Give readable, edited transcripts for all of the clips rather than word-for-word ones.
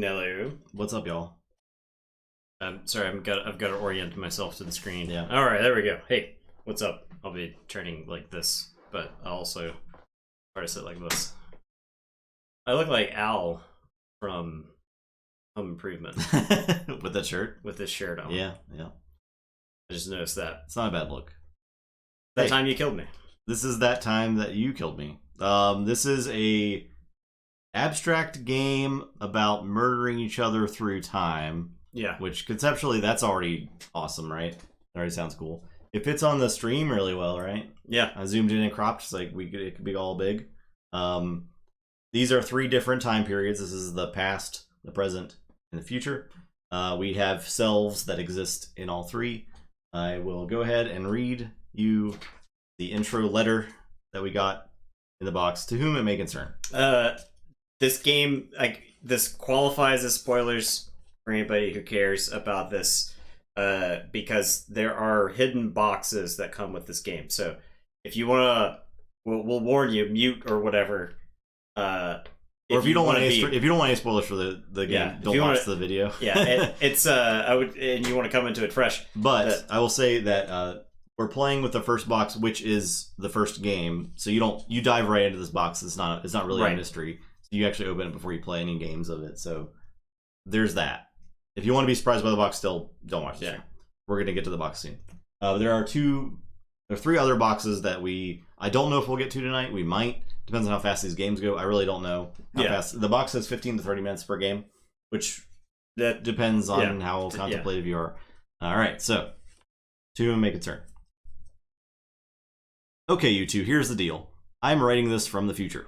Hello. What's up, y'all? Sorry, I've got to orient myself to the screen. Yeah. All right, there we go. Hey, what's up? I'll be turning like this, but I'll also try to sit like this. I look like Al from Home Improvement With that shirt? with this shirt on. Yeah, yeah. I just noticed that. It's not a bad look. That Hey. time you killed me. This is that time that you killed me. This is a abstract game about murdering each other through time, Yeah. which conceptually that's already awesome, right? That already sounds cool. It fits on the stream really well, right? Yeah. I zoomed in and cropped, so like it could be all big. These are 3 different time periods. This is the past, the present, and the future. We have selves that exist in all 3. I will go ahead and read you the intro letter that we got in the box. To whom it may concern. This game, like, this qualifies as spoilers for anybody who cares about this, because there are hidden boxes that come with this game. So if you want to, we'll warn you, mute or whatever. Or if you don't want any, if you don't want any spoilers for the game, Yeah, don't watch the video. Yeah, it's I would, and you want to come into it fresh. But I will say that we're playing with the first box, which is the first game. So you dive right into this box. It's not really a mystery. You actually open it before you play any games of it. So there's that. If you want to be surprised by the box, still don't watch the stream. We're gonna get to the box soon. There are 3 other boxes that I don't know if we'll get to tonight. We might. Depends on how fast these games go. I really don't know how fast. The box says 15 to 30 minutes per game, which that depends on how contemplative you are. All right, so to whom it may concern. Okay, you two, here's the deal. I'm writing this from the future.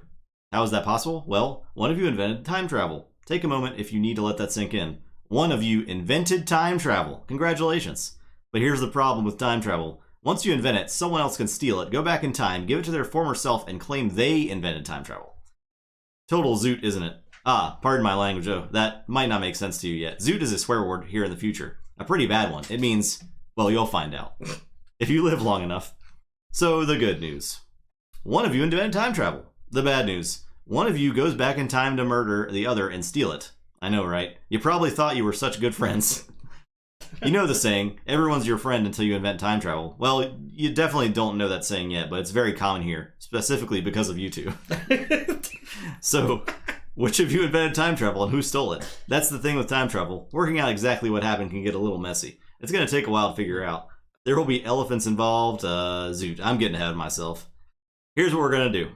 How is that possible? Well, one of you invented time travel. Take a moment if you need to let that sink in. One of you invented time travel. Congratulations. But here's the problem with time travel. Once you invent it, someone else can steal it, go back in time, give it to their former self, and claim they invented time travel. Total zoot, isn't it? Ah, pardon my language, that might not make sense to you yet. Zoot is a swear word here in the future. A pretty bad one. It means, well, you'll find out. If you live long enough. So, the good news. One of you invented time travel. The bad news. One of you goes back in time to murder the other and steal it. I know, right? You probably thought you were such good friends. You know the saying, everyone's your friend until you invent time travel. Well, you definitely don't know that saying yet, but it's very common here, specifically because of you two. So, which of you invented time travel and who stole it? That's the thing with time travel. Working out exactly what happened can get a little messy. It's going to take a while to figure out. There will be elephants involved. Zoot, I'm getting ahead of myself. Here's what we're going to do.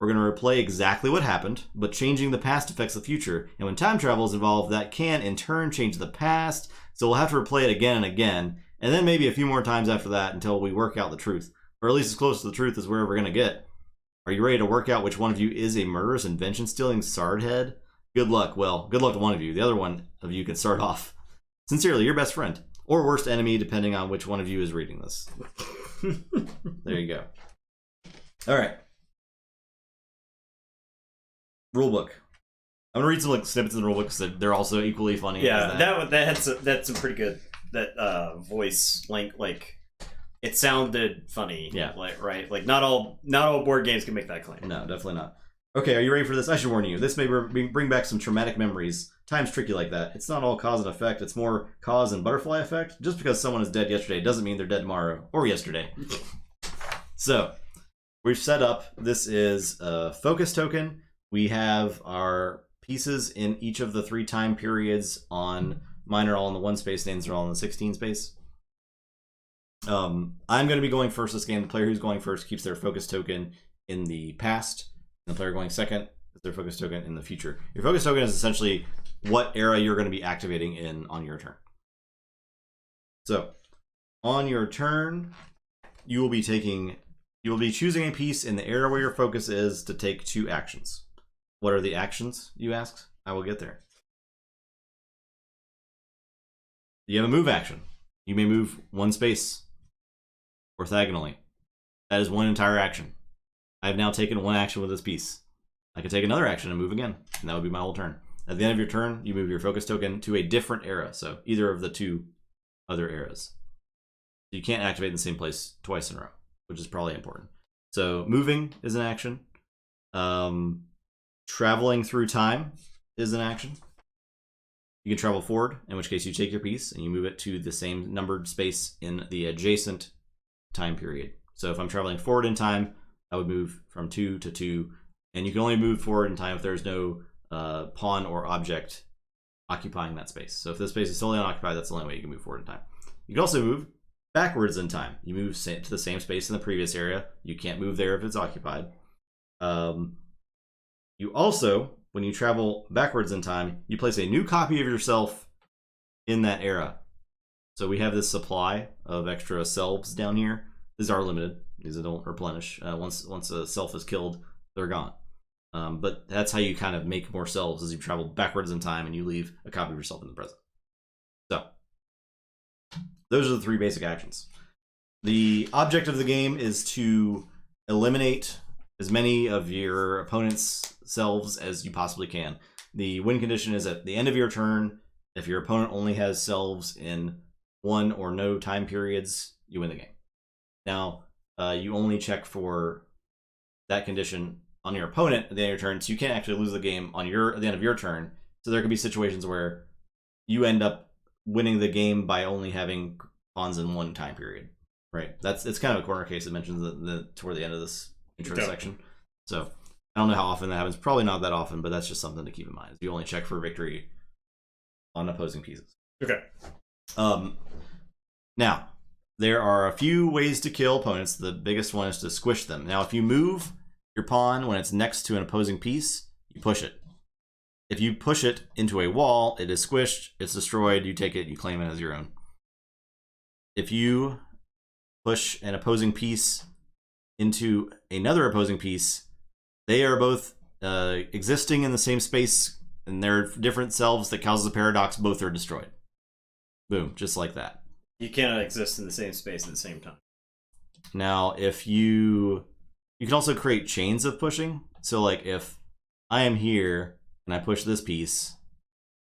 We're going to replay exactly what happened, but changing the past affects the future. And when time travel is involved, that can, in turn, change the past. So we'll have to replay it again and again, and then maybe a few more times after that until we work out the truth. Or at least as close to the truth as we're ever going to get. Are you ready to work out which one of you is a murderous, invention-stealing sardhead? Good luck. Well, good luck to one of you. The other one of you can start off. Sincerely, your best friend. Or worst enemy, depending on which one of you is reading this. There you go. All right. Rulebook. I'm gonna read some like snippets in the rulebook because they're also equally funny. Yeah, that's some pretty good voice like it sounded funny. Yeah, like right, like not all board games can make that claim. No, definitely not. Okay, are you ready for this? I should warn you. This may bring back some traumatic memories. Time's tricky like that. It's not all cause and effect. It's more cause and butterfly effect. Just because someone is dead yesterday doesn't mean they're dead tomorrow or yesterday. So we've set up. This is a focus token. We have our pieces in each of the 3 time periods on mine are all in the 1 space, names are all in the 16 space. I'm going to be going first this game. The player who's going first keeps their focus token in the past. And the player going second is their focus token in the future. Your focus token is essentially what era you're going to be activating in on your turn. So, on your turn, you will be choosing a piece in the area where your focus is to take 2 actions. What are the actions, you ask? I will get there. You have a move action. You may move 1 space orthogonally. That is 1 entire action. I have now taken 1 action with this piece. I can take another action and move again, and that would be my whole turn. At the end of your turn, you move your focus token to a different era, so either of the 2 other eras. You can't activate in the same place twice in a row, which is probably important. So moving is an action. Traveling through time is an action. You can travel forward, in which case you take your piece and you move it to the same numbered space in the adjacent time period. So if I'm traveling forward in time, I would move from 2 to 2, and you can only move forward in time if there's no pawn or object occupying that space. So if the space is solely unoccupied, that's the only way you can move forward in time. You can also move backwards in time. You move to the same space in the previous area. You can't move there if it's occupied. You also, when you travel backwards in time, you place a new copy of yourself in that era. So we have this supply of extra selves down here. These are limited. These don't replenish. Once a self is killed, they're gone. But that's how you kind of make more selves, as you travel backwards in time and you leave a copy of yourself in the present. So those are the 3 basic actions. The object of the game is to eliminate as many of your opponent's selves as you possibly can. The win condition is at the end of your turn. If your opponent only has selves in 1 or no time periods, you win the game. Now, you only check for that condition on your opponent at the end of your turn, so you can't actually lose the game at the end of your turn. So there could be situations where you end up winning the game by only having pawns in 1 time period. Right? It's kind of a corner case. It mentions toward the end of this intro section. So I don't know how often that happens. Probably not that often, but that's just something to keep in mind. You only check for victory on opposing pieces. Okay. Now, there are a few ways to kill opponents. The biggest one is to squish them. Now, if you move your pawn when it's next to an opposing piece, you push it. If you push it into a wall, it is squished, it's destroyed, you take it, you claim it as your own. If you push an opposing piece into another opposing piece, they are both existing in the same space, and they're different selves that causes a paradox, both are destroyed. Boom, just like that. You cannot exist in the same space at the same time. Now, if you can also create chains of pushing. So like if I am here and I push this piece,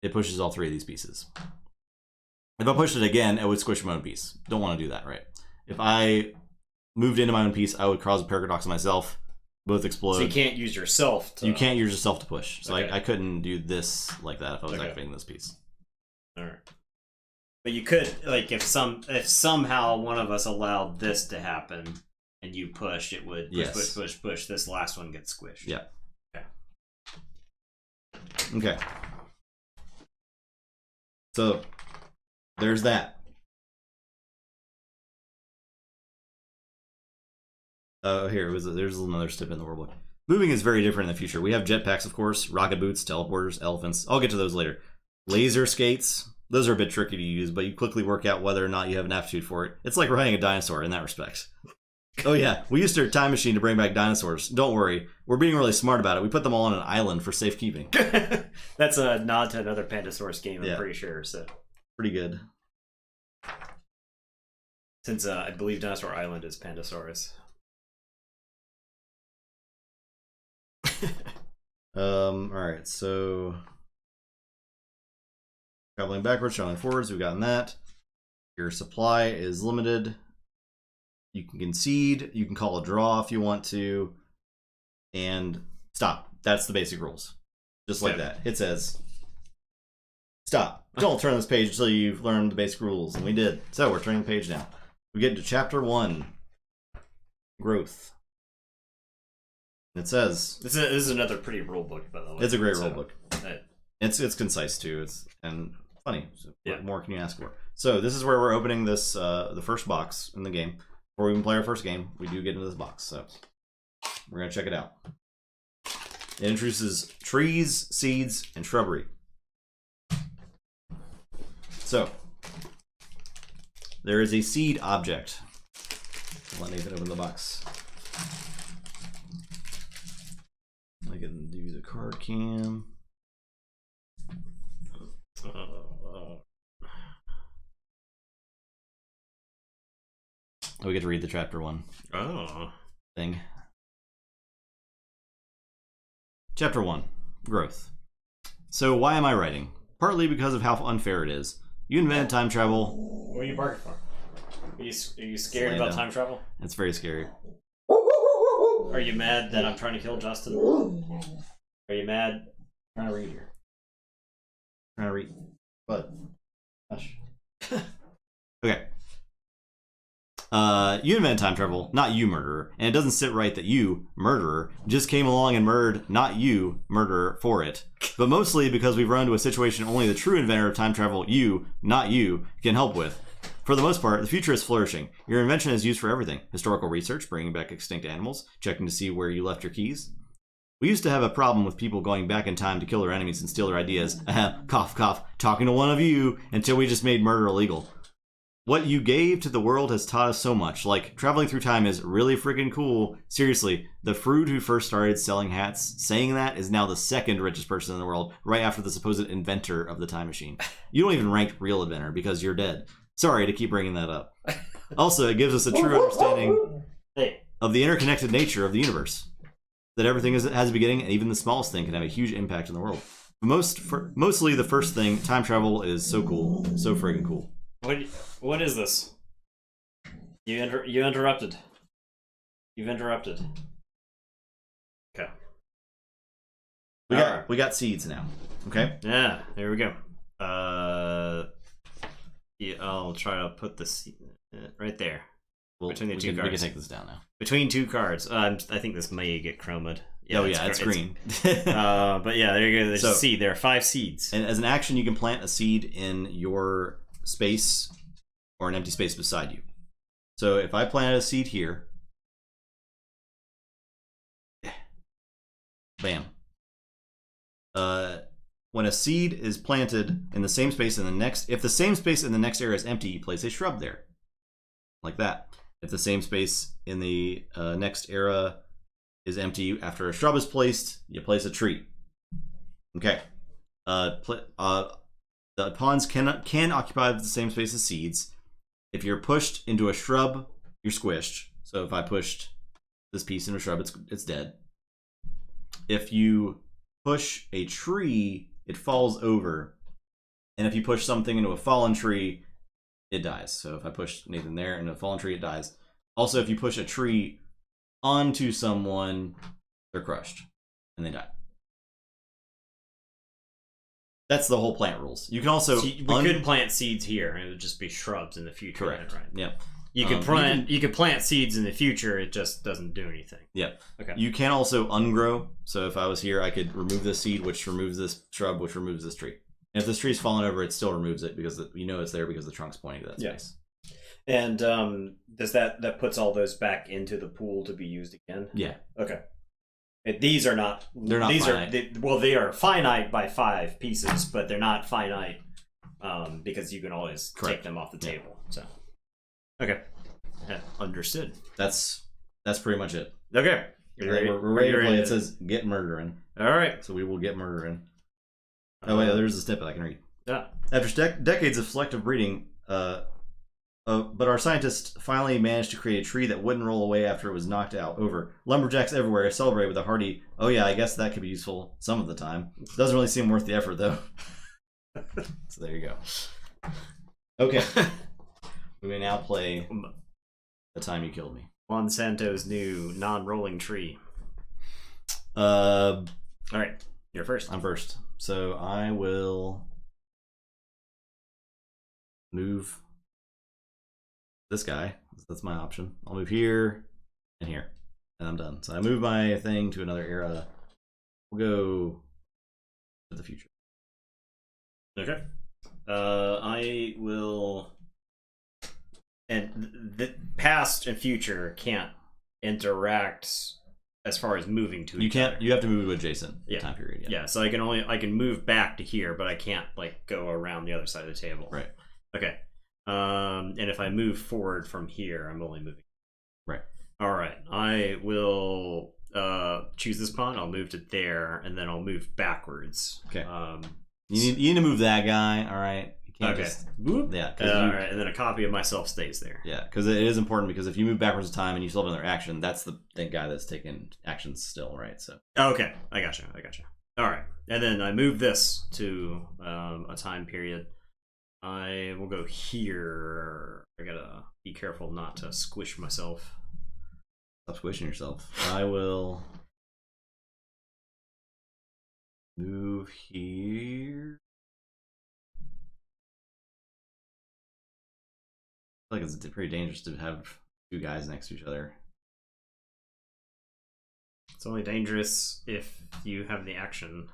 it pushes all 3 of these pieces. If I pushed it again, it would squish my own piece. Don't want to do that, right? If I moved into my own piece, I would cause a paradox on myself. Both explode. So you can't use yourself to... You can't use yourself to push. So Okay. I couldn't do this like that if I was activating this piece. Alright. But you could, like, if somehow one of us allowed this to happen and you pushed, it would push. This last one gets squished. Yeah. Okay. Okay. So there's that. There's another step in the world book. Moving is very different in the future. We have jetpacks, of course, rocket boots, teleporters, elephants. I'll get to those later. Laser skates. Those are a bit tricky to use, but you quickly work out whether or not you have an aptitude for it. It's like riding a dinosaur in that respect. Oh yeah, we used our time machine to bring back dinosaurs. Don't worry, we're being really smart about it. We put them all on an island for safekeeping. That's a nod to another Pandasaurus game, I'm Yeah. pretty sure. So Pretty good. since I believe Dinosaur Island is Pandasaurus. Alright, so traveling backwards, traveling forwards, we've gotten that. Your supply is limited. You can concede, you can call a draw if you want to, and stop. That's the basic rules. Just like that. It says, stop. Don't turn this page until you've learned the basic rules, and we did. So we're turning the page now. We get to chapter 1, growth. It says This is another pretty rule book, by the way. it's a great rule book. Uh, It's concise too. And funny. So Yeah. What more can you ask for? So this is where we're opening this the first box in the game. Before we even play our first game, we do get into this box. So we're gonna check it out. It introduces trees, seeds, and shrubbery. So there is a seed object. Let Nathan open the box. I can do the card cam. We get to read the chapter 1 thing. Chapter 1, growth. So why am I writing? Partly because of how unfair it is. You invented time travel. What are you barking for? Are you scared about time travel? It's very scary. Are you mad that I'm trying to kill Justin? Are you mad? I'm trying to read here. I'm trying to read. But gosh. Okay. You invent time travel, not you, murderer, and it doesn't sit right that you, murderer, just came along and murdered not you, murderer, for it. But mostly because we've run into a situation only the true inventor of time travel, you, not you, can help with. For the most part, the future is flourishing. Your invention is used for everything. Historical research, bringing back extinct animals, checking to see where you left your keys. We used to have a problem with people going back in time to kill their enemies and steal their ideas. Cough, cough, talking to one of you until we just made murder illegal. What you gave to the world has taught us so much. Like, traveling through time is really freaking cool. Seriously, the Frood who first started selling hats, saying that is now the second richest person in the world, right after the supposed inventor of the time machine. You don't even rank real inventor because you're dead. Sorry to keep bringing that up. Also, it gives us a true understanding of the interconnected nature of the universe. That everything has a beginning, and even the smallest thing can have a huge impact in the world. Mostly the first thing, time travel is so cool. So friggin' cool. What is this? You interrupted. You've interrupted. Okay. We got seeds now. Okay. Yeah, there we go. Yeah, I'll try to put this right there. Between the two cards. We can take this down now. Between two cards. I think this may get chromed. Yeah, it's green. But yeah, there you go. There's a seed. There are 5 seeds. And as an action, you can plant a seed in your space or an empty space beside you. So if I planted a seed here, bam. When a seed is planted in the same space in the next, if the same space in the next area is empty, you place a shrub there, like that. If the same space in the next era is empty after a shrub is placed, you place a tree. Okay. The pawns can occupy the same space as seeds. If you're pushed into a shrub, you're squished. So if I pushed this piece into a shrub, it's dead. If you push a tree, it falls over. And if you push something into a fallen tree, it dies. So if I push Nathan there into a fallen tree, it dies. Also, if you push a tree onto someone, they're crushed and they die. That's the whole plant rules. You can also we could plant seeds here, and it would just be shrubs in the future. Correct. Right. Yep. You could plant seeds in the future. It just doesn't do anything. Yep. Okay. You can also ungrow. So if I was here, I could remove this seed, which removes this shrub, which removes this tree. And if this tree's fallen over, it still removes it because you know it's there because the trunk's pointing to that space. And does that puts all those back into the pool to be used again? Yeah. Okay. These are not. They're not. These finite. they are finite by 5 pieces, but they're not finite because you can always take them off the table. So, okay, understood. That's pretty much it. Okay, we're ready to play. It says "Get Murdering." All right, so we will get murdering. Oh wait, there's a snippet I can read. Yeah. After decades of selective breeding, but our scientists finally managed to create a tree that wouldn't roll away after it was knocked over. Lumberjacks everywhere celebrate with a hearty, "Oh yeah, I guess that could be useful some of the time." Doesn't really seem worth the effort though. So there you go. Okay. We may now play The Time You Killed Me. Monsanto's new non-rolling tree. All right, you're first. I'm first. So I will move this guy. That's my option. I'll move here and here, and I'm done. So I move my thing to another era. We'll go to the future. Okay. I will. And the past and future can't interact as far as moving to each other. You have to move to adjacent time period. Yeah. So I can move back to here, but I can't like go around the other side of the table. Right. Okay. And if I move forward from here, I'm only moving. Right. All right. I will choose this pawn. I'll move to there, and then I'll move backwards. Okay. You need to move that guy. All right. You can't okay. Just, yeah. All right. And then a copy of myself stays there. Yeah, because it is important. Because if you move backwards in time and you still have another action, that's the guy that's taking actions still, right? So. Okay. I gotcha. All right. And then I move this to a time period. I will go here. I gotta be careful not to squish myself. Stop squishing yourself. I will move here. feel like it's pretty dangerous to have two guys next to each other. It's only dangerous if you have the action.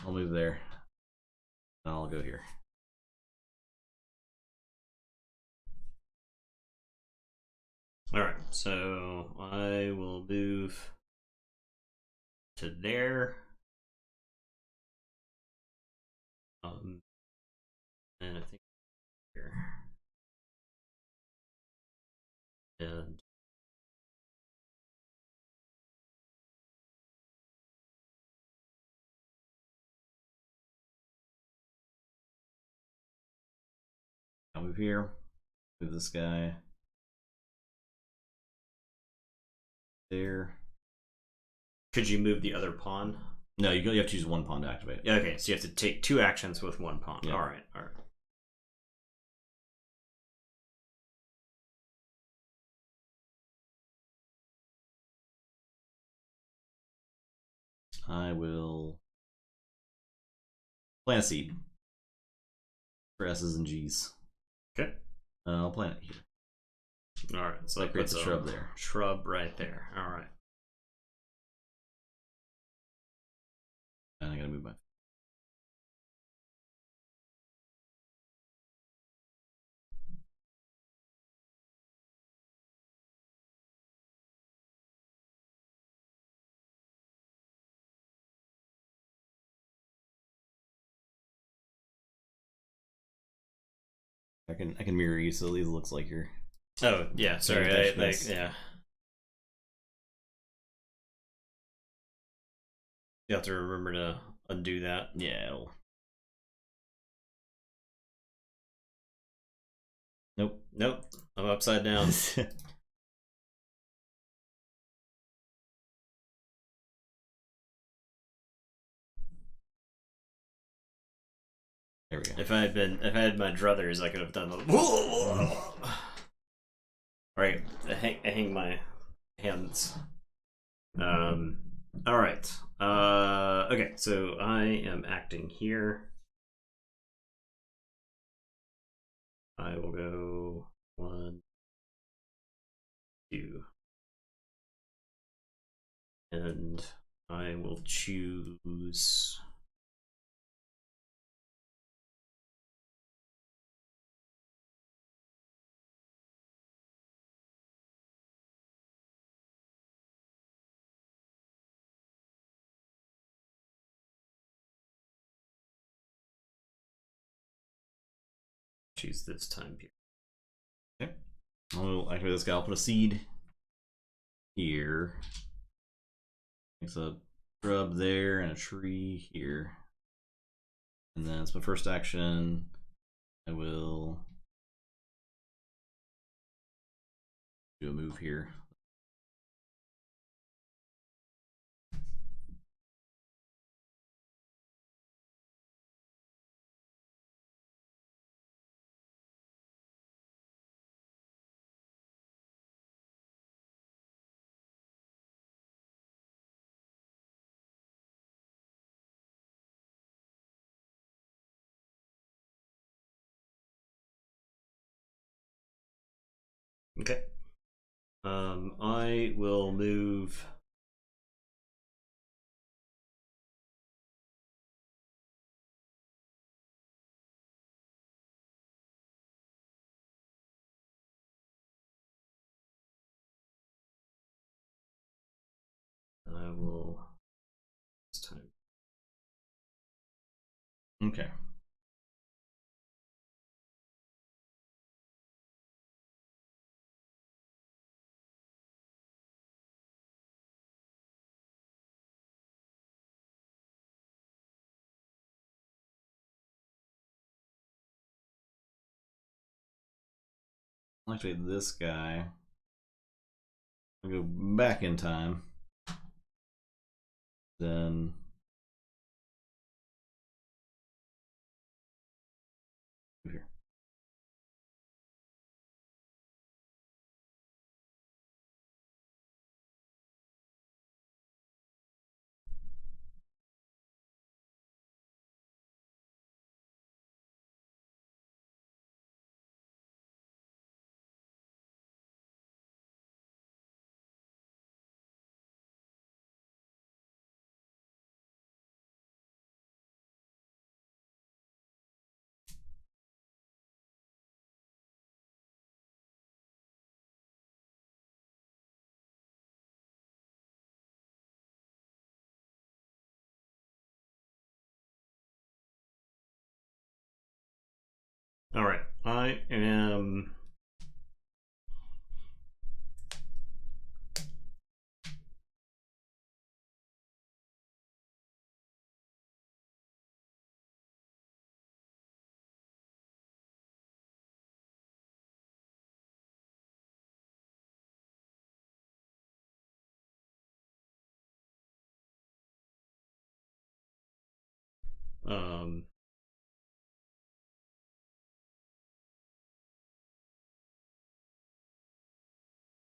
I'll move there. And I'll go here. Alright, so I will move to there. And I think here. And I'll move here. Move this guy. There. Could you move the other pawn? No, you have to use one pawn to activate it. Yeah, okay, so you have to take 2 actions with 1 pawn. Yeah. Alright. I will plant a seed for S's and G's. Okay. I'll plant it here. Alright, so that creates a shrub there. Shrub right there. Alright. And I gotta move my. I can mirror you, so it looks like you're. Oh yeah, sorry. Yeah. You have to remember to undo that. Yeah. Nope. I'm upside down. There we go. If I had my druthers, I could have done the. All right, I hang my hands. All right. Okay, so I am acting here. I will go 1, 2, and I will choose. Choose this time period. Okay. I'll activate this guy. I'll put a seed here. It's a shrub there and a tree here. And then it's my first action. I will do a move here. Okay. I will move. I will this time. Okay. I'll activate this guy. I'll go back in time. Then here. I am. Um,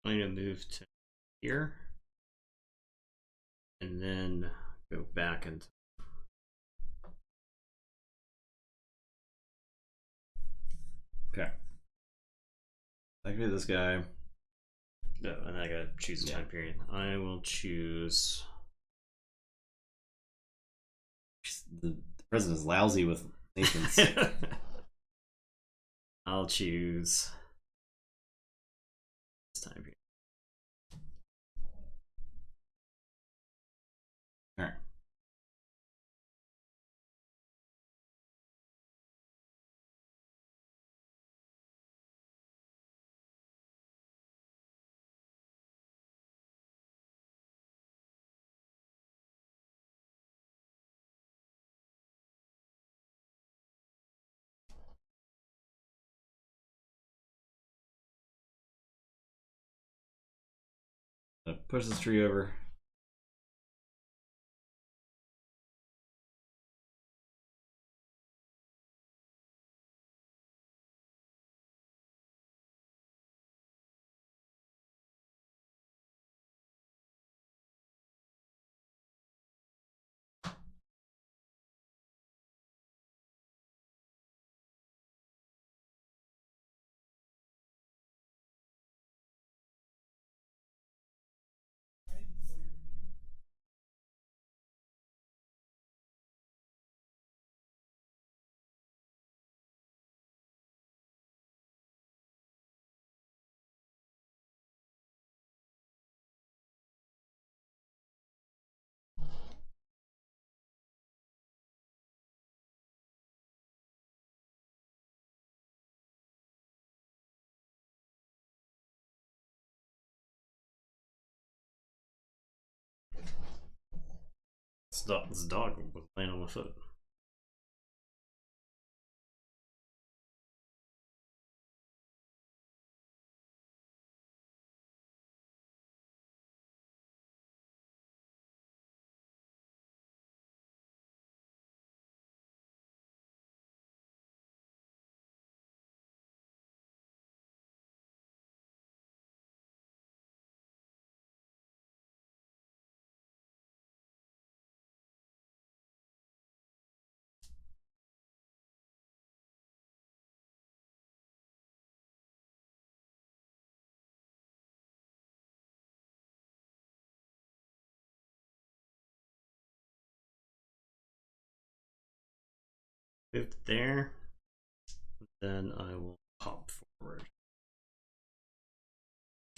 I'm gonna move to here, and then go back and. Okay. Activate this guy. No, and I gotta choose a time period. I will choose. The president is lousy with nations. I'll choose this time period. All right. Push this tree over. This dog was laying on my foot. Moved there. Then I will hop forward.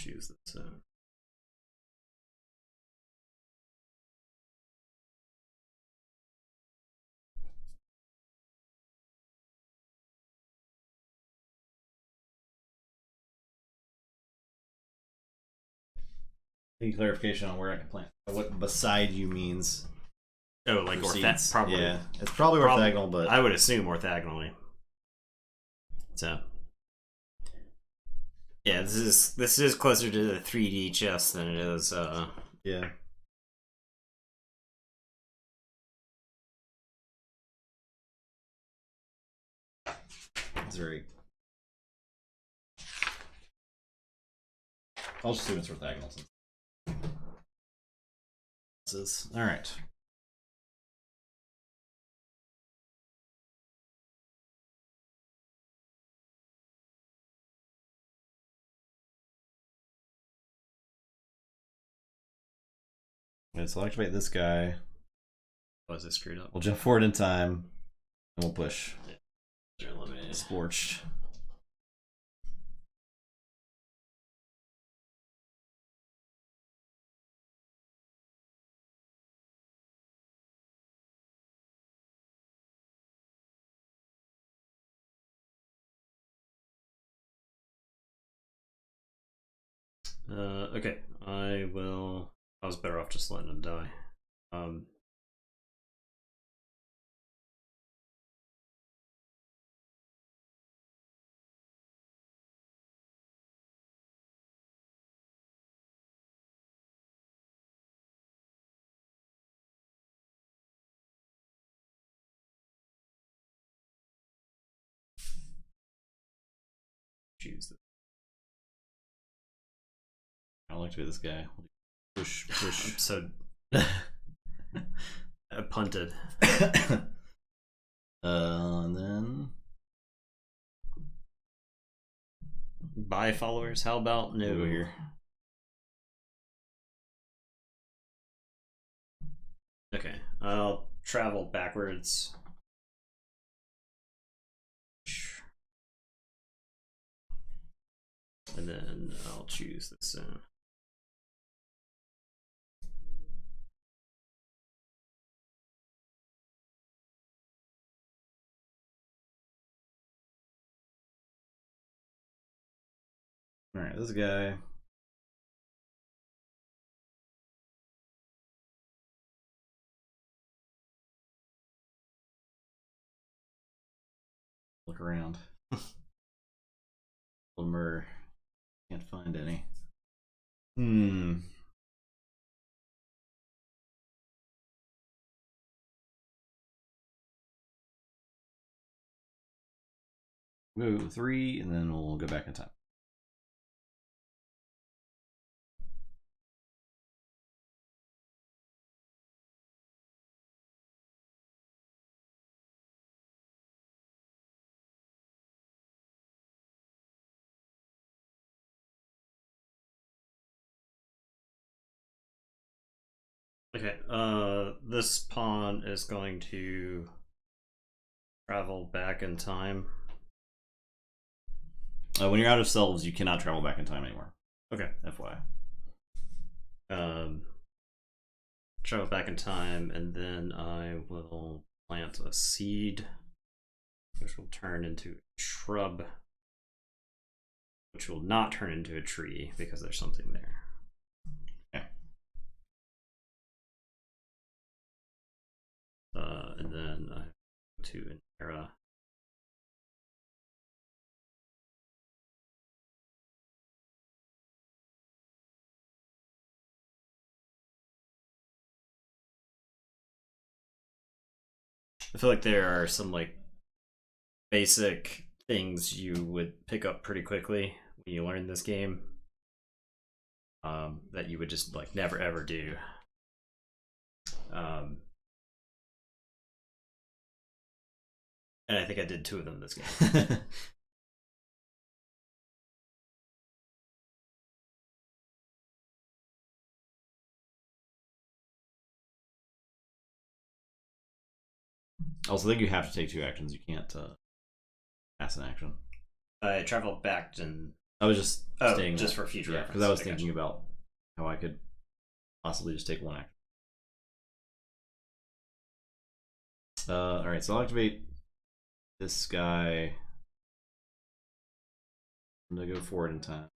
Choose this zone. Any clarification on where I can plant? What beside you means? Oh, like orthogonal? Probably. Yeah, it's probably orthogonal, but I would assume orthogonally. So, yeah, this is closer to the 3D chess than it is. Yeah. It's very. I'll just assume it's orthogonal. All right. Okay, so I'll activate this guy. Was it screwed up? We'll jump forward in time, and we'll push. Eliminated. Scorched. Okay, I will. I was better off just letting him die. Choose this. I don't like to be this guy. Push, push. So I punted. And then Bye, followers. How about no? go here. Okay, I'll travel backwards. And then I'll choose this. All right, this guy. Look around. Wilmer. Can't find any. Move 3, and then we'll go back in time. Okay, this pawn is going to travel back in time. When you're out of selves, you cannot travel back in time anymore. Okay, FYI. Travel back in time, and then I will plant a seed, which will turn into a shrub, which will not turn into a tree because there's something there. Okay. And then I go to Intera. I feel like there are some like basic things you would pick up pretty quickly when you learn this game, that you would just like never ever do. And I think I did 2 of them this game. Also, I think you have to take 2 actions. You can't pass an action. I traveled back and I was just staying just for future reference. because I was thinking about how I could possibly just take 1 action. All right, so I'll activate this guy. I'm gonna go forward in time.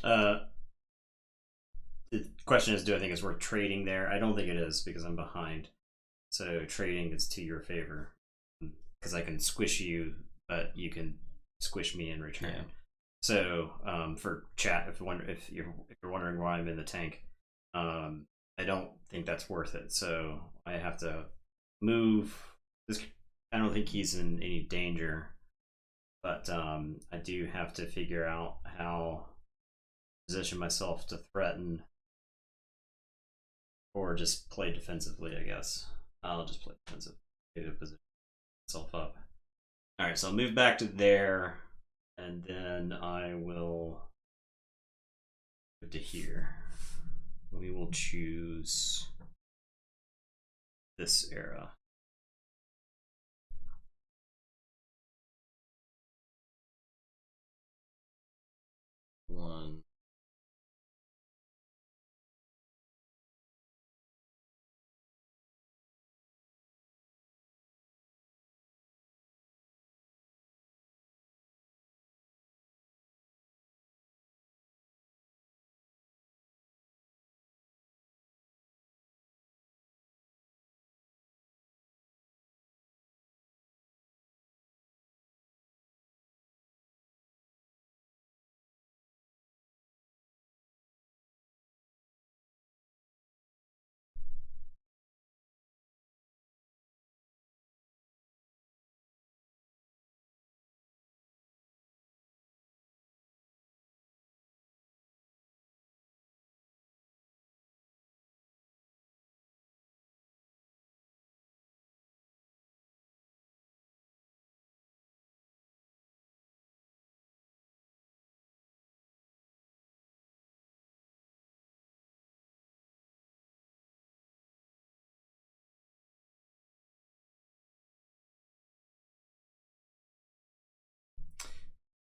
The question is, do I think it's worth trading there? I don't think it is because I'm behind. So trading is to your favor because I can squish you, but you can squish me in return. Yeah. So for chat, if you're wondering why I'm in the tank, I don't think that's worth it. So I have to move. This I don't think he's in any danger, but I do have to figure out how to position myself to threaten or just play defensively. I guess I'll just play defensive to position myself up. All right, so I'll move back to there, and then I will go to here. We will choose this era. One.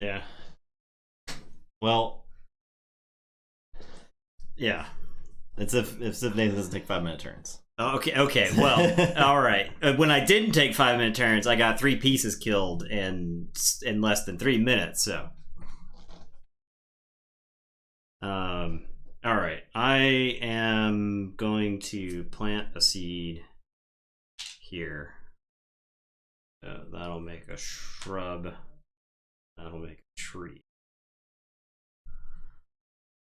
Yeah. Well, Yeah. it's if Nathan doesn't take 5-minute turns. Okay. Well, all right. When I didn't take 5-minute turns, I got 3 pieces killed in less than 3 minutes. So, all right. I am going to plant a seed here. That'll make a shrub. That'll make a tree.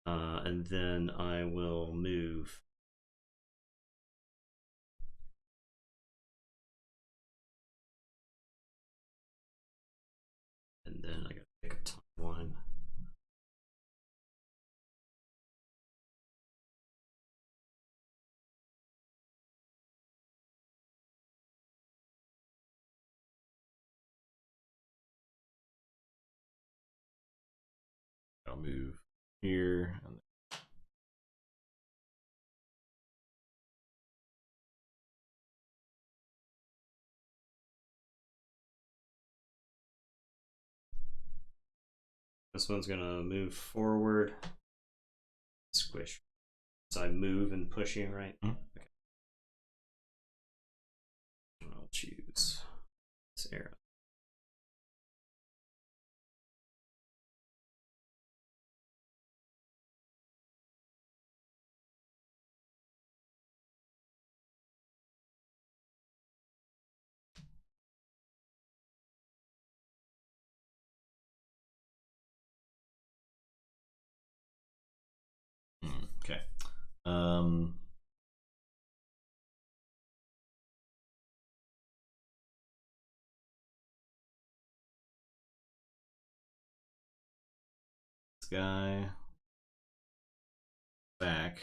And then I will move. And then I gotta pick a timeline. I'll move here. And This one's gonna move forward. Squish. So I move and push you, right? Mhm. Okay. I'll choose this arrow. okay. This guy back.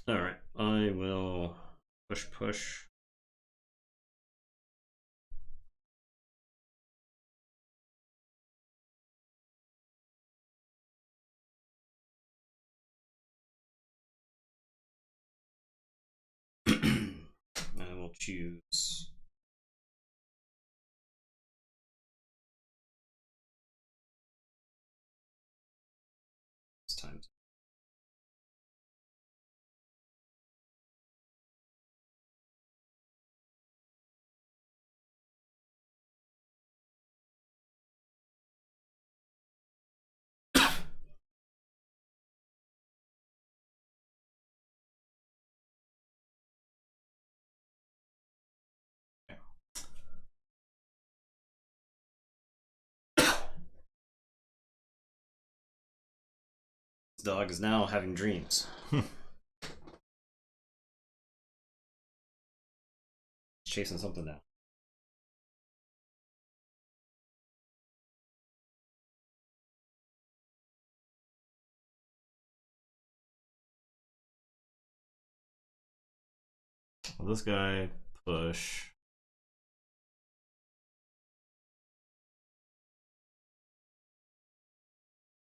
All right. I will push. I will choose time. This dog is now having dreams. He's chasing something now. Well, this guy push.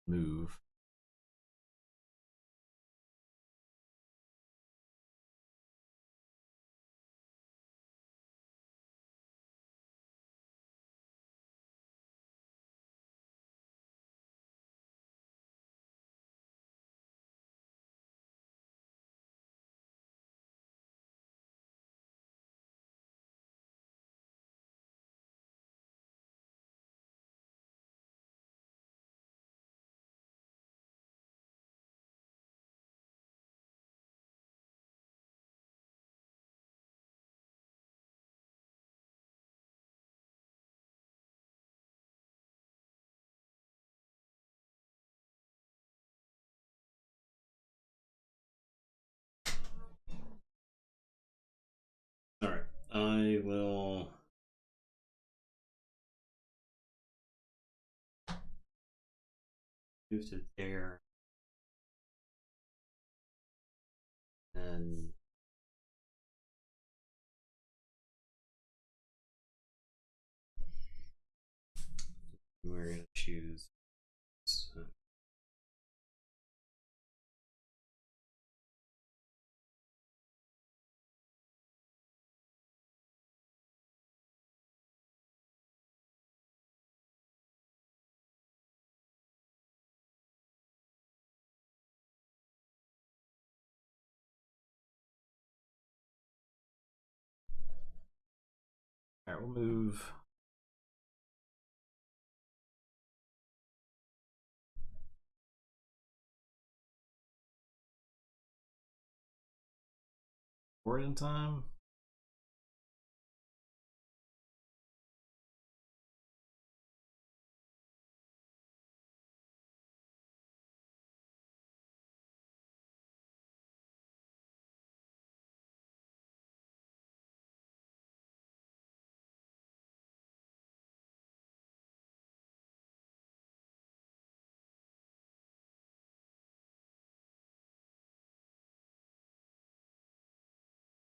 Move. All right, I will. Move to there. And we're going to choose. All right, we'll move. Forward in time.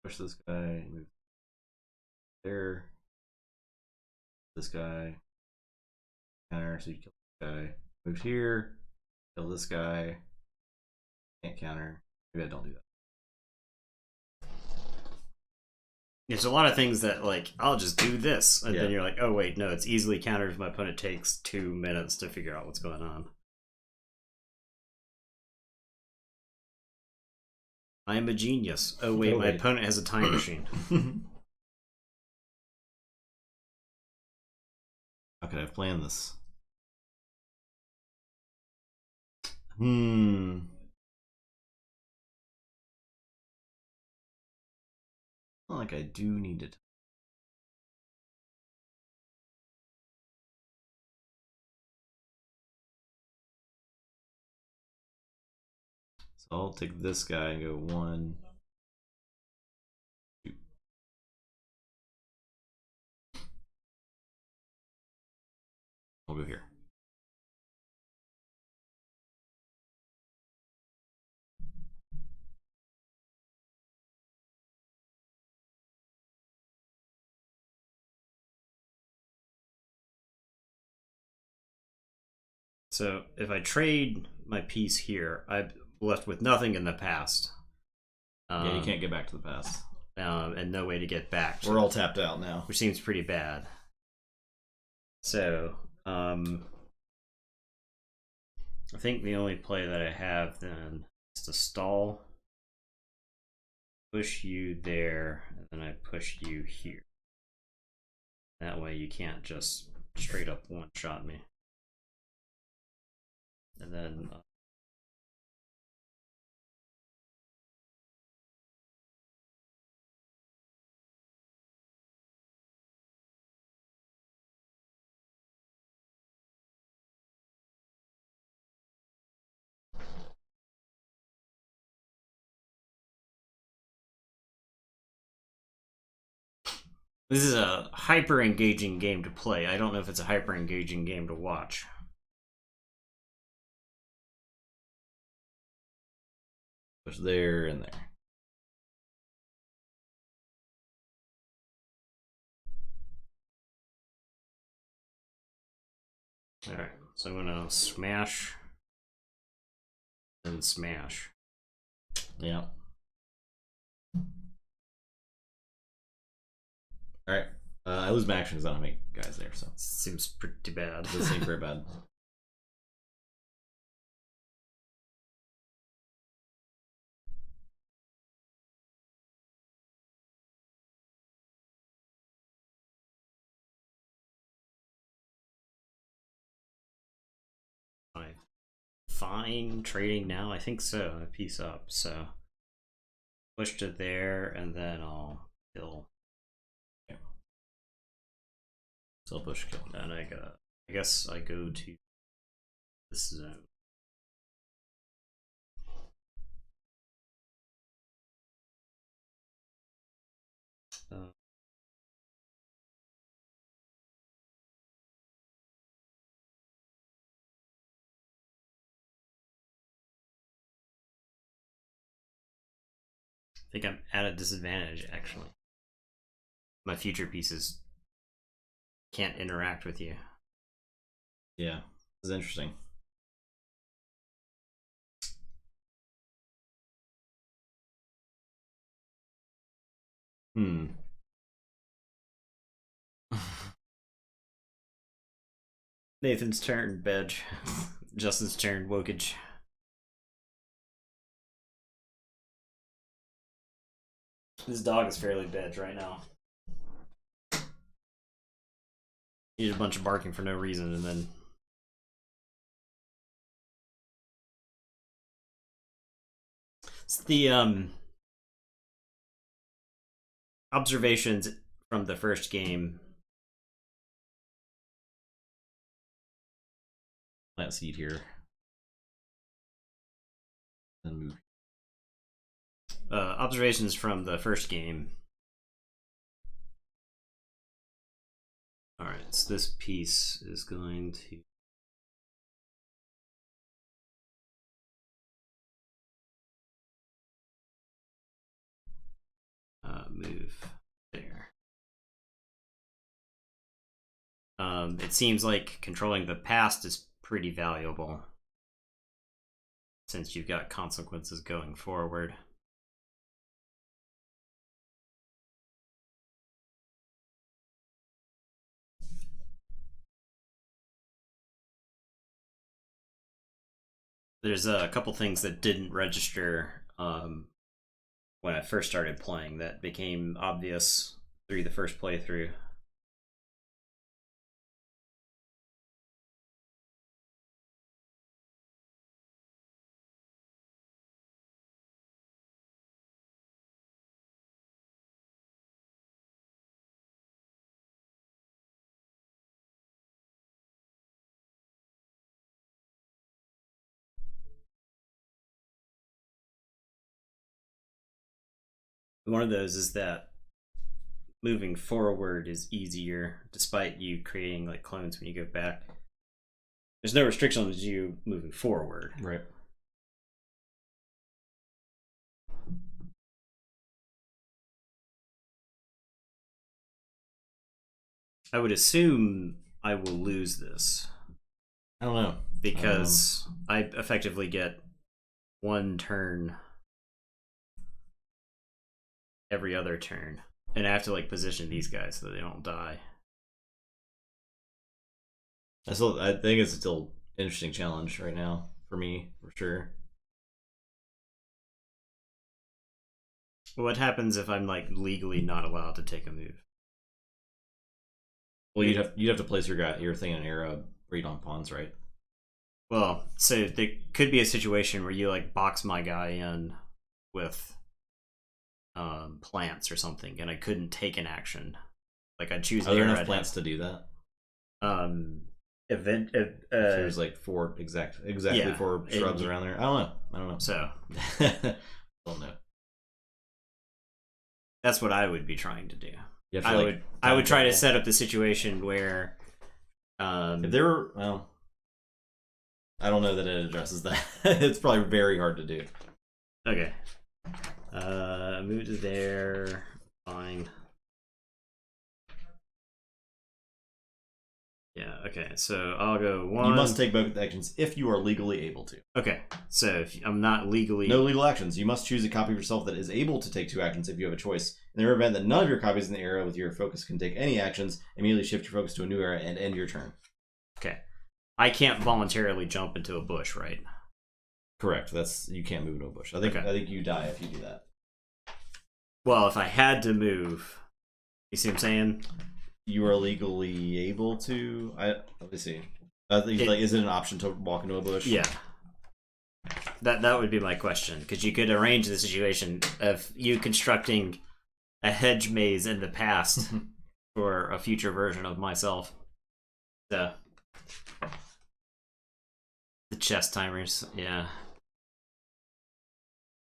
Push this guy. Move there. This guy. Counter, so you kill this guy. Move here. Kill this guy. Can't counter. Maybe I don't do that. There's a lot of things that, like, I'll just do this. And Yeah. then you're like, oh, wait, no, it's easily countered if my opponent takes 2 minutes to figure out what's going on. I am a genius. Oh, wait, my opponent has a time machine. How could I have planned this? Like I do need to. So I'll take this guy and go 1, 2. We'll go here. So if I trade my piece here, I'm left with nothing in the past. Yeah, you can't get back to the past. And no way to get back. We're all tapped out now. Which seems pretty bad. So, I think the only play that I have then is to stall, push you there, and then I push you here. That way you can't just straight up one-shot me. And then this is a hyper engaging game to play. I don't know if it's a hyper engaging game to watch. Push there and there. Alright, so I'm gonna smash and smash. Yeah. Alright. I lose my actions on make guys there, so. Seems pretty bad. Doesn't seem very bad. Fine trading now? I think so. A piece up, so push to there, and then I'll kill. Okay. So I'll push kill. And I guess I go to this zone. I think I'm at a disadvantage, actually. My future pieces can't interact with you. Yeah, this is interesting. Nathan's turn, Bedge. Justin's turn, Wokage. This dog is fairly Bedge right now. He did a bunch of barking for no reason, and then it's the observations from the first game. Plant seed here. Then move. Observations from the first game. Alright, so this piece is going to move there. It seems like controlling the past is pretty valuable since you've got consequences going forward. There's a couple things that didn't register when I first started playing that became obvious through the first playthrough. One of those is that moving forward is easier despite you creating like clones when you go back. There's no restriction on you moving forward. Right. I would assume I will lose this. I don't know. Because I effectively get one turn every other turn. And I have to like position these guys so they don't die. I think it's still an interesting challenge right now for me, for sure. What happens if I'm like legally not allowed to take a move? Well, you'd have to place your thing in an area read on pawns, right? Well, so there could be a situation where you like box my guy in with plants or something, and I couldn't take an action. Like I'd choose. Are there enough I'd plants to do that? Event. There's like exactly yeah, 4 shrubs around there. I don't know. So don't know. That's what I would be trying to do. I would try to set up the situation where if there were, well, I don't know that it addresses that. It's probably very hard to do. Okay. Move to there. Fine. Yeah, okay. So I'll go 1. You must take both actions if you are legally able to. Okay. So if I'm not legally No legal actions. You must choose a copy of yourself that is able to take 2 actions if you have a choice. In the event that none of your copies in the area with your focus can take any actions, immediately shift your focus to a new area and end your turn. Okay. I can't voluntarily jump into a bush, right? Correct. You can't move into a bush. I think you die if you do that. Well, if I had to move, you see what I'm saying? You are legally able to. Let me see. I think is it an option to walk into a bush? Yeah. That would be my question, because you could arrange the situation of you constructing a hedge maze in the past for a future version of myself. So the chest timers, yeah.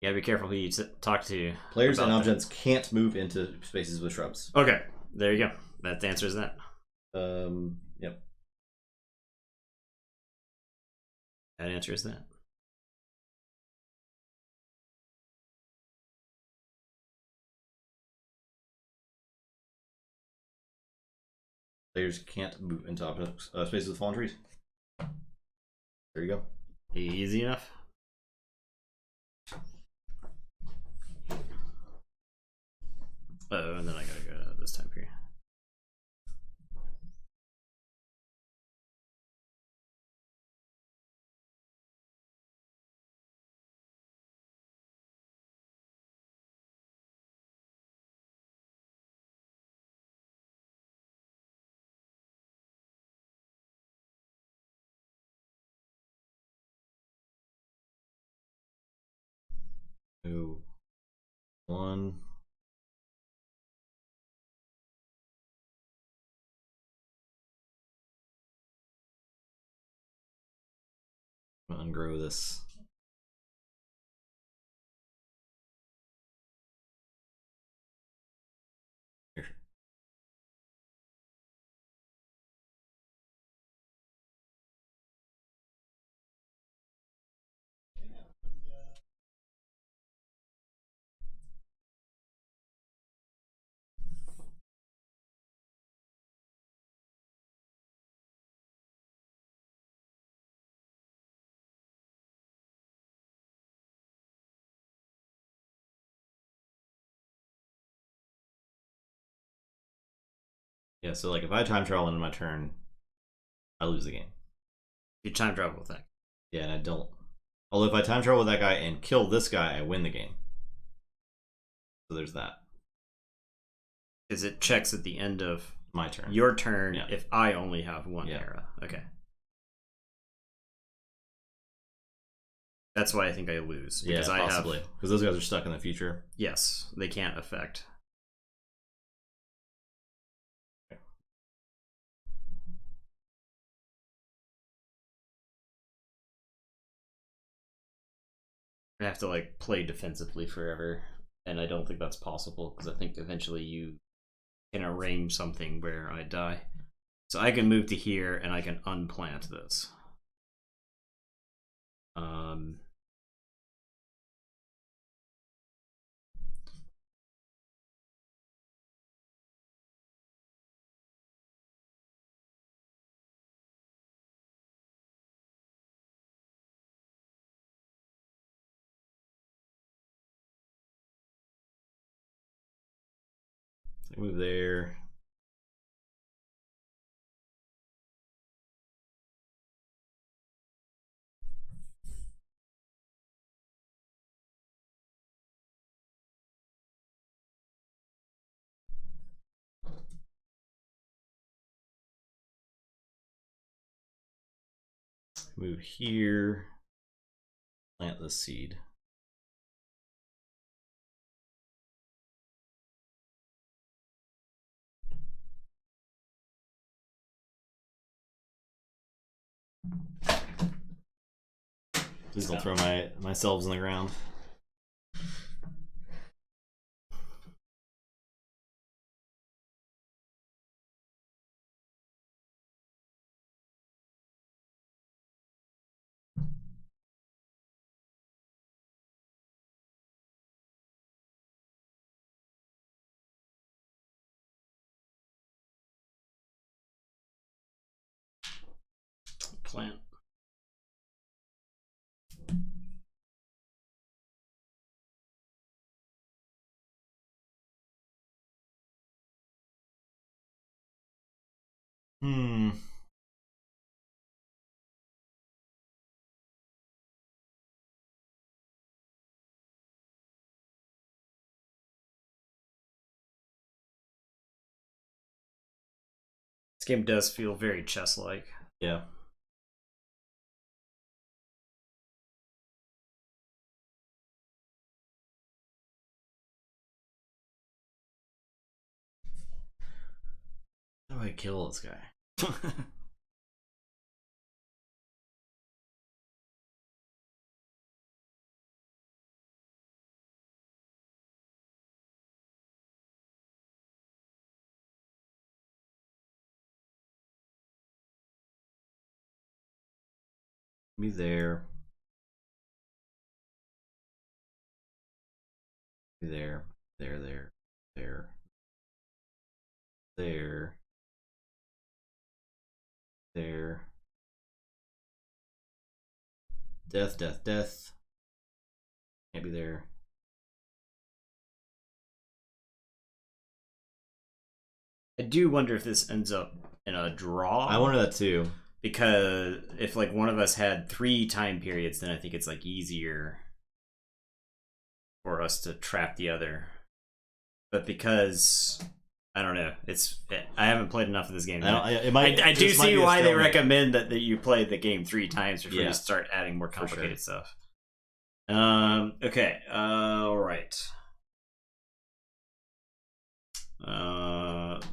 Yeah, be careful who you talk to. Players and objects can't move into spaces with shrubs. Okay, there you go. That answers that. Yep. That answers that. Players can't move into spaces with fallen trees. There you go. Easy enough. Oh, and then I gotta go to this time period. Ooh. 1. I'm gonna ungrow this. Here. Yeah, so like if I time travel into my turn, I lose the game. You time travel with that. Yeah, and I don't. Although if I time travel with that guy and kill this guy, I win the game. So there's that. Because it checks at the end of My turn. your turn Yeah. if I only have 1 Yeah. era. Okay. That's why I think I lose. Because Yeah, possibly. Because those guys are stuck in the future. Yes, they can't affect. I have to like play defensively forever, and I don't think that's possible because I think eventually you can arrange something where I die. So I can move to here and I can unplant this. So move there. Move here. Plant the seed. Please don't throw myself in the ground. Plant. This game does feel very chess-like. Yeah. How do I kill this guy? Be there. Be there. There. There. There. There. There. Death, death, death. Can't be there. I do wonder if this ends up in a draw. I wonder that too. Because if like one of us had 3 time periods, then I think it's like easier for us to trap the other. But because I don't know, I haven't played enough of this game. I do see why they recommend that you play the game 3 times before you start adding more complicated stuff. Okay. All right.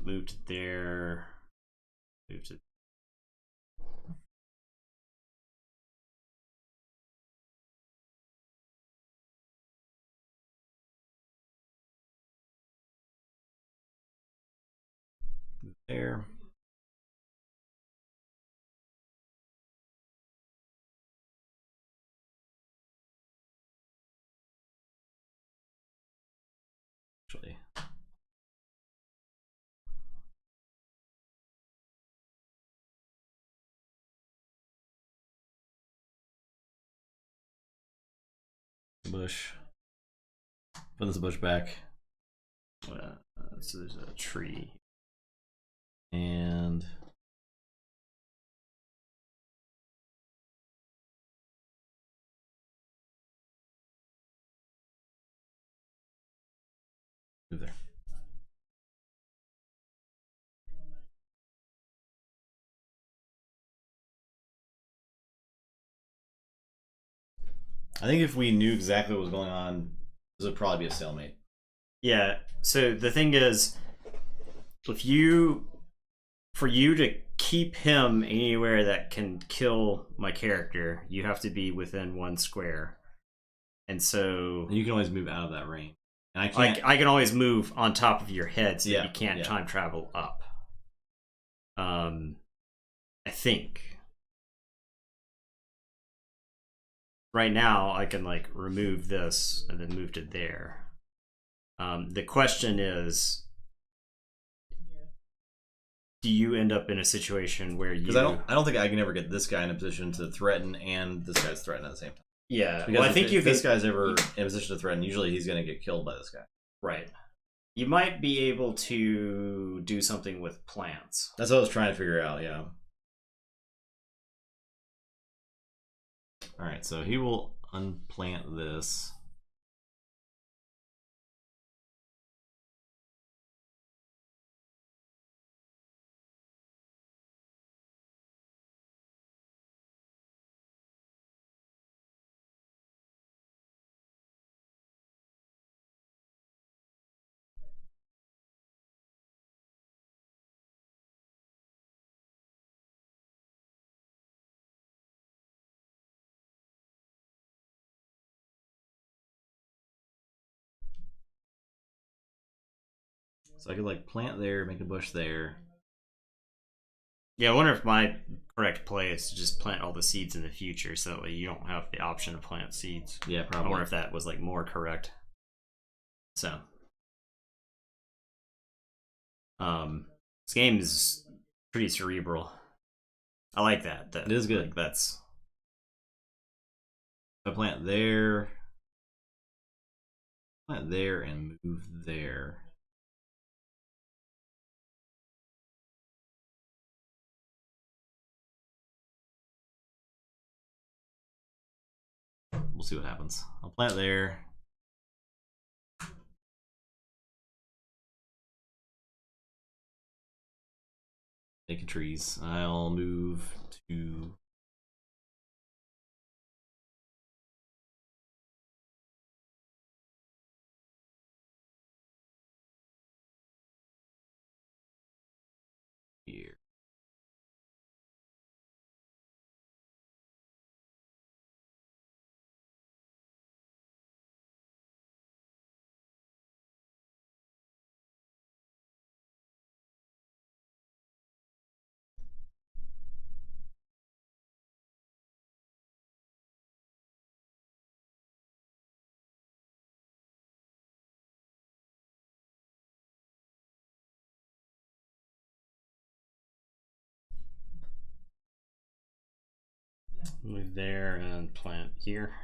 Move to there. Move to. Move there. Actually. Bush. Put this bush back. So there's a tree. And move there. I think if we knew exactly what was going on, this would probably be a stalemate. Yeah. So the thing is, for you to keep him anywhere that can kill my character, you have to be within 1 square. And so you can always move out of that range. And I can always move on top of your head so that you can't time travel up. I think. Right now, I can like remove this and then move to there. The question is, do you end up in a situation where you? Because I don't think I can ever get this guy in a position to threaten and this guy's threatened at the same time. Yeah, because well, I think if this guy's ever in a position to threaten, usually he's going to get killed by this guy. Right. You might be able to do something with plants. That's what I was trying to figure out. Yeah. All right, so he will unplant this. So I could like plant there, make a bush there. Yeah, I wonder if my correct play is to just plant all the seeds in the future, so that way you don't have the option to plant seeds. Yeah, I probably. wonder if that was like more correct. So, this game is pretty cerebral. I like that. It is good. Like, that's I plant there, and move there. We'll see what happens. I'll plant there. Making trees. I'll move to here. move there and plant here.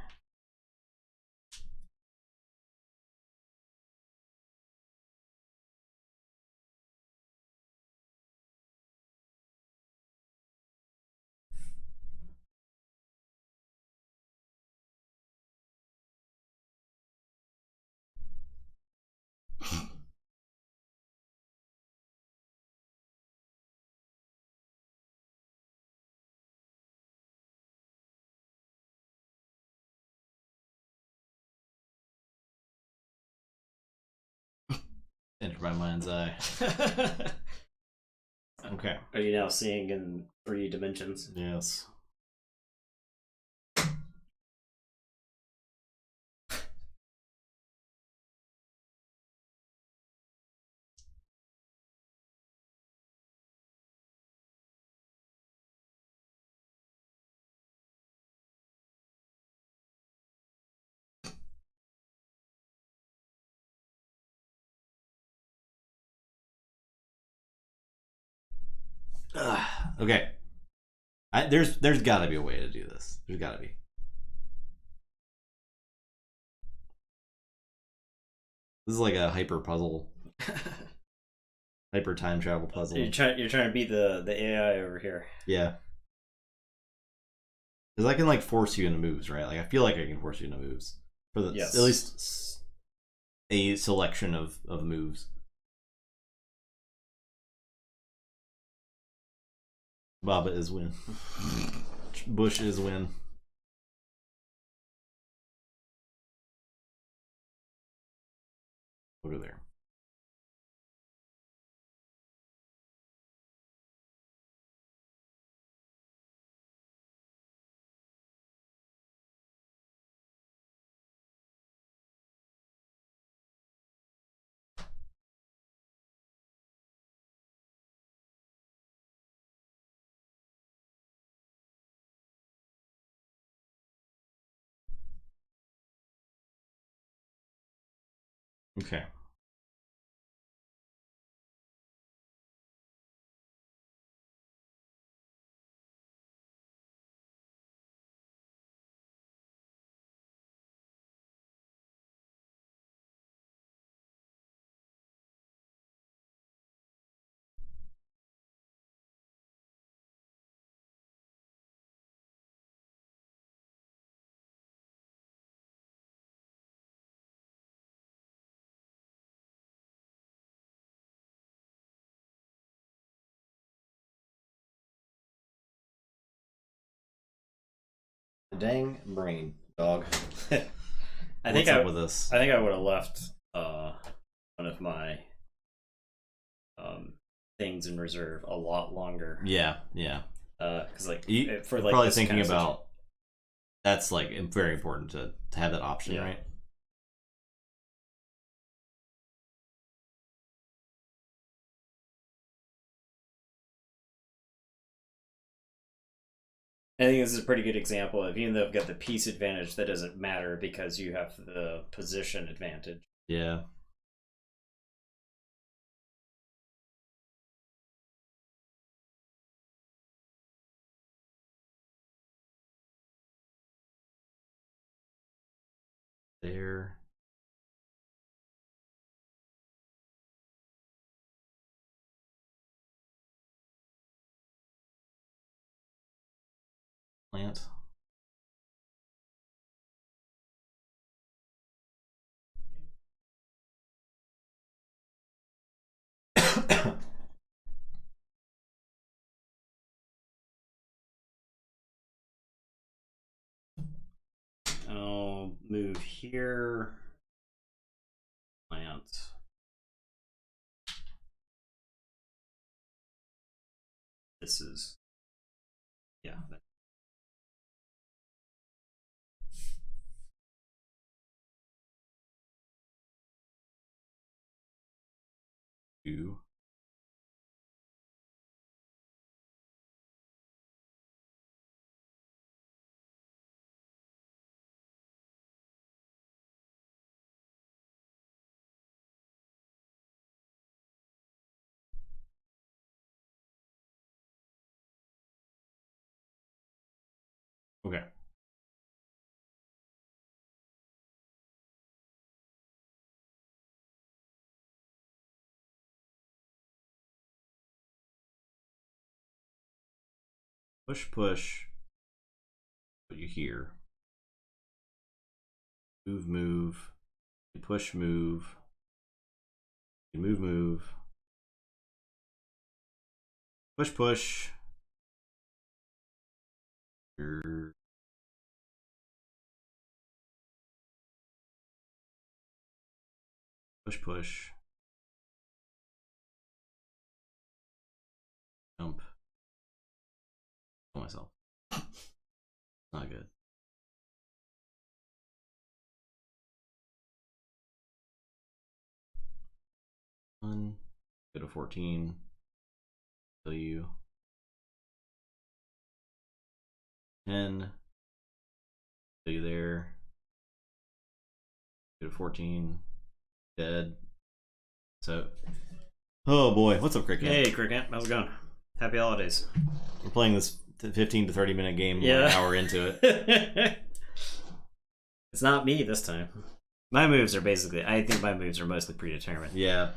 Enter my mind's eye. Okay. Are you now seeing in 3 dimensions? Yes. Okay. There's got to be a way to do this. There's got to be. This is like a hyper puzzle, hyper time travel puzzle. You're trying to beat the AI over here. Yeah. Because I can like force you into moves, right? Like I feel like I can force you into moves for the Yes. at least a selection of moves. Baba is win. Bush is win. Over there. Okay. Dang brain, dog. I What's up with this? I think I would have left one of my things in reserve a lot longer. Yeah, yeah. Because like You, for like probably this thinking kind of about that's like very important to have that option, Yeah. right? I think this is a pretty good example of, even though I've got the piece advantage, that doesn't matter because you have the position advantage. Yeah. There. Plant. I'll move here. Plant. This is, yeah. Two. Okay. Push. Put you here. Move. Push, move. Move. Push. Here. Push. Jump. Kill myself. Not good. One. Go to 14. Kill you. 10. Kill you there. Go to 14. Dead. So. Oh boy, what's up, Cricket? Hey, Cricket, how's it going? Happy holidays. We're playing this 15 to 30 minute game. Yeah. An hour into it. It's not me this time. My moves are basically, I think my moves are mostly predetermined. Yeah.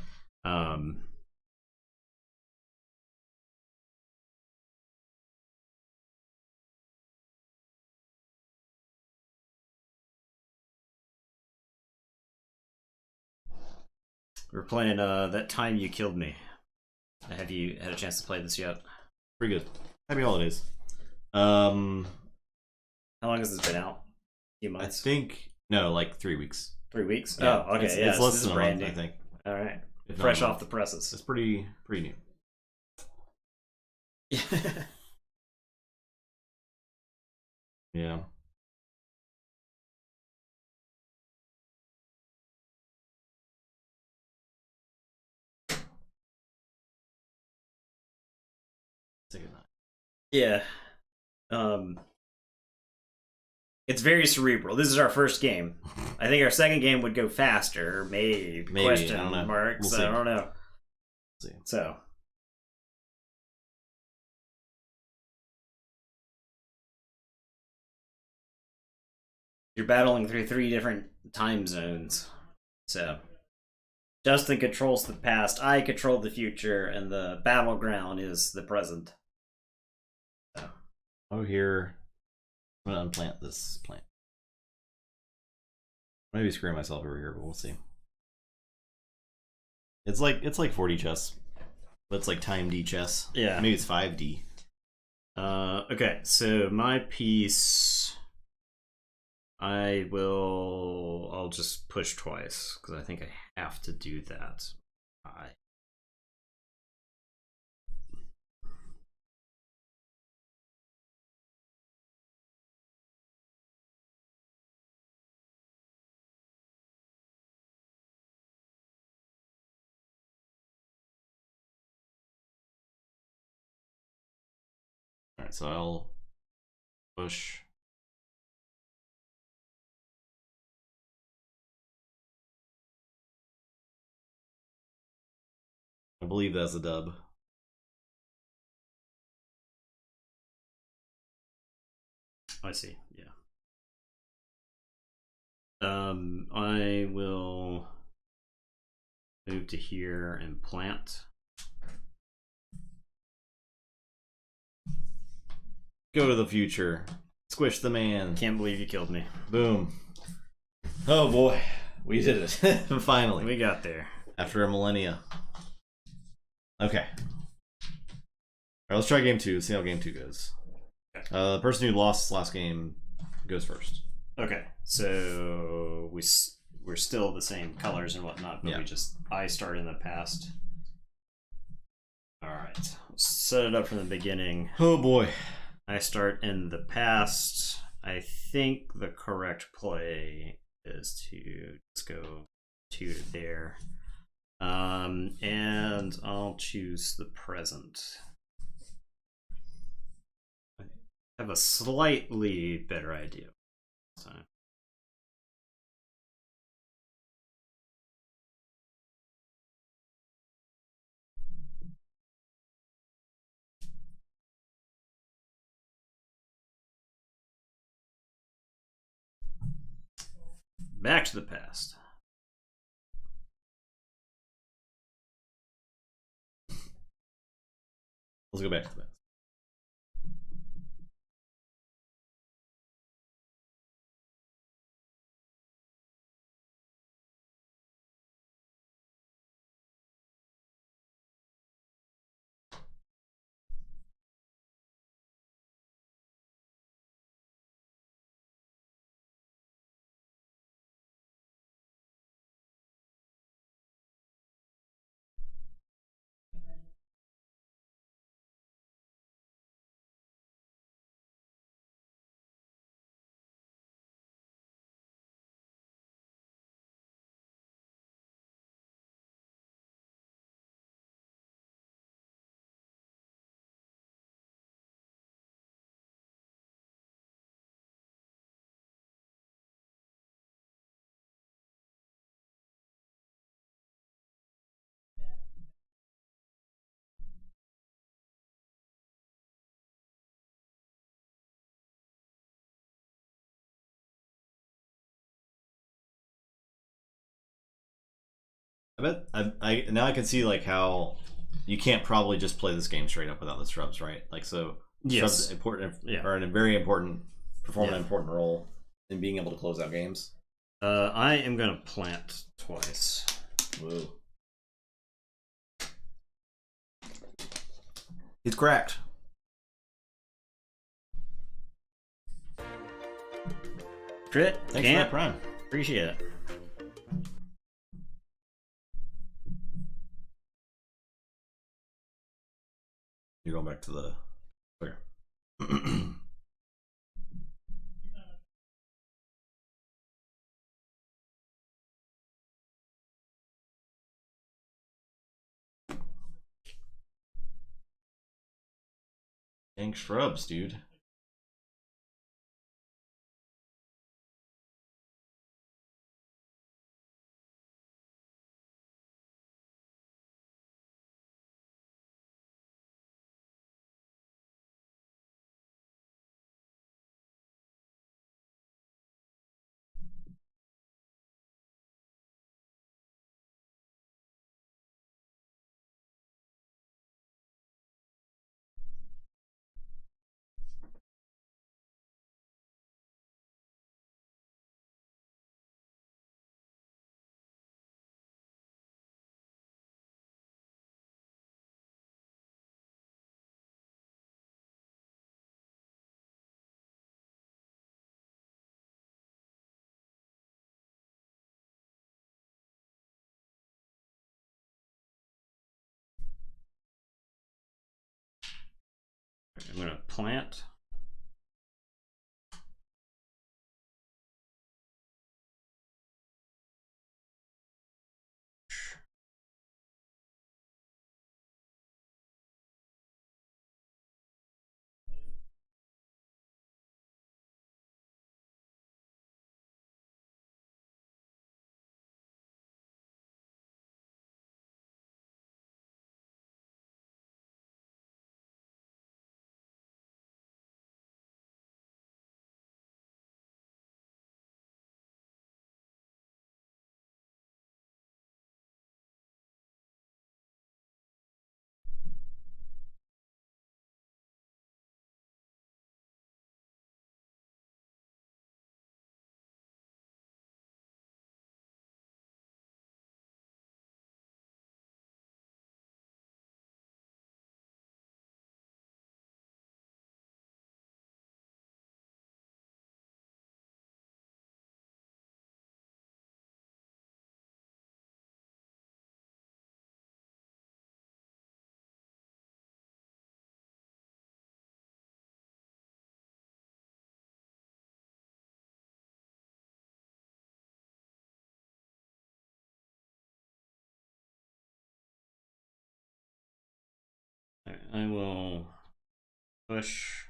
We're playing That Time You Killed Me. Have you had a chance to play this yet? Pretty good. Happy holidays. How long has this been out? A few months? I think no, like 3 weeks. 3 weeks? Yeah, Oh, okay. It's less than a month, I think. All right. If Fresh not, off the presses. It's pretty new. Yeah. Take a night. Yeah. It's very cerebral. This is our first game. I think our second game would go faster. Maybe. Question I don't know. marks. We'll see. I don't know. We'll see. So. You're battling through 3 different time zones. So. Justin controls the past, I control the future, and the battleground is the present. So. Over here, I'm gonna unplant this plant. Maybe screw myself over here, but we'll see. It's like 4D chess, but it's like time D chess. Yeah. Maybe it's 5D. Okay, so my piece, I'll just push twice because I think I have to do that. All right, so I'll Push. I believe that's a dub. I see. Yeah. I will move to here and plant. Go to the future. Squish the man. Can't believe you killed me. Boom. Oh boy. We did it. Finally. We got there. After a millennia. Okay. Alright, let's try game 2. See how game 2 goes. The person who lost last game goes first. Okay, so we're still the same colors and whatnot, but Yeah. I start in the past. All right, set it up from the beginning. Oh boy. I start in the past. I think the correct play is to just go to there. And I'll choose the present. I have a slightly better idea. So. Back to the past. Let's go back to the past. I bet I now I can see like how you can't probably just play this game straight up without the shrubs, right? Like so Yes. shrubs important Yeah. are a very important perform Yeah. an important role in being able to close out games. I am gonna plant twice. Whoa. He's cracked. Crit. Thanks for Can't. that prime. Appreciate it. You're going back to the clear. Dang shrubs, dude. I'm gonna plant. I will push.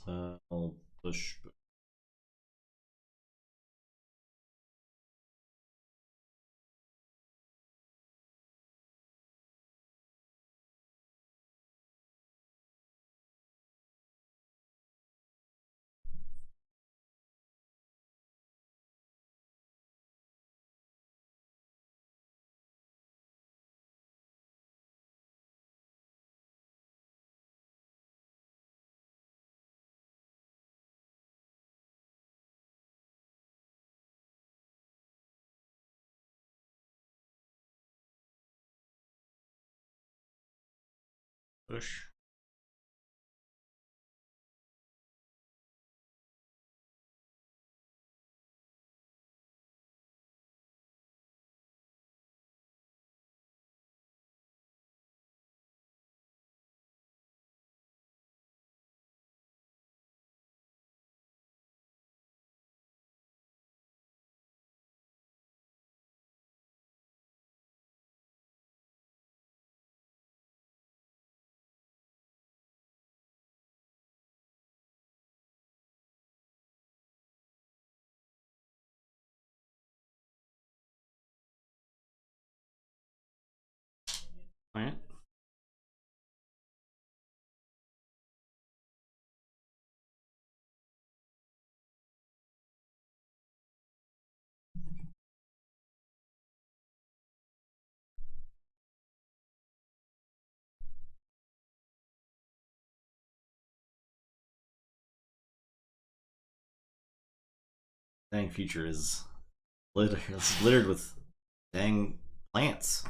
I'll push. Push. Plant. Dang, future is littered with dang plants.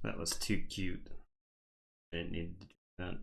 That was too cute. I didn't need to do that.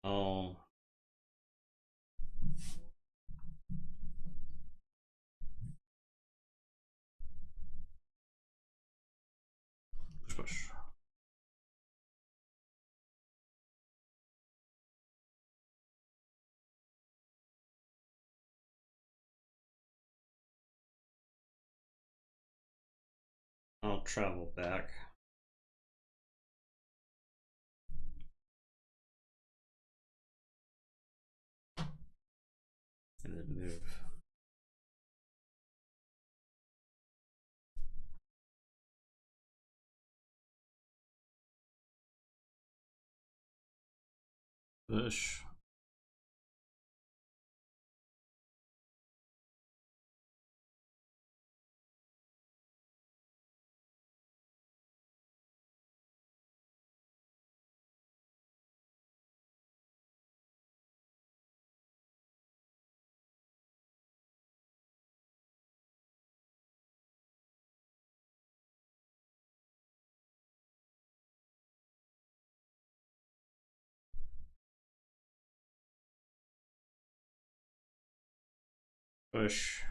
I'll Push. I'll travel back. And then move. Push. Push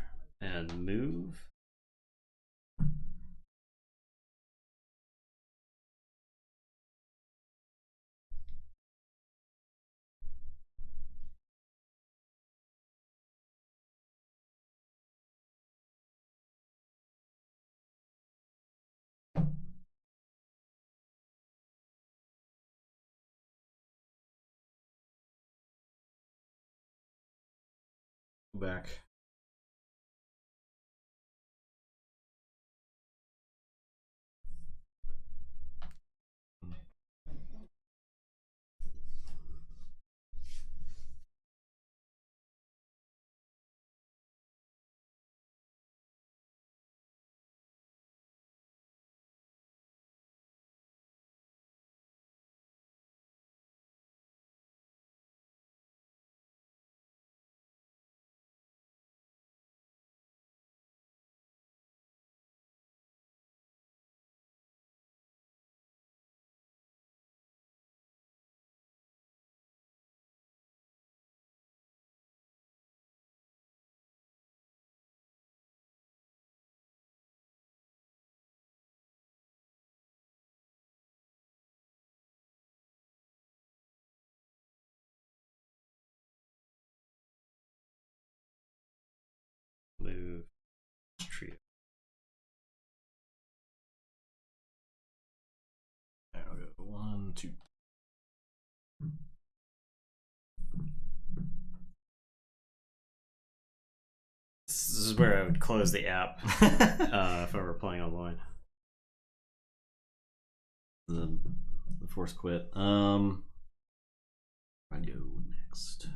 and move. back. Move trio. Alright, I'll go 1, 2. This is where I would close the app if I were playing online. The force quit. I go next.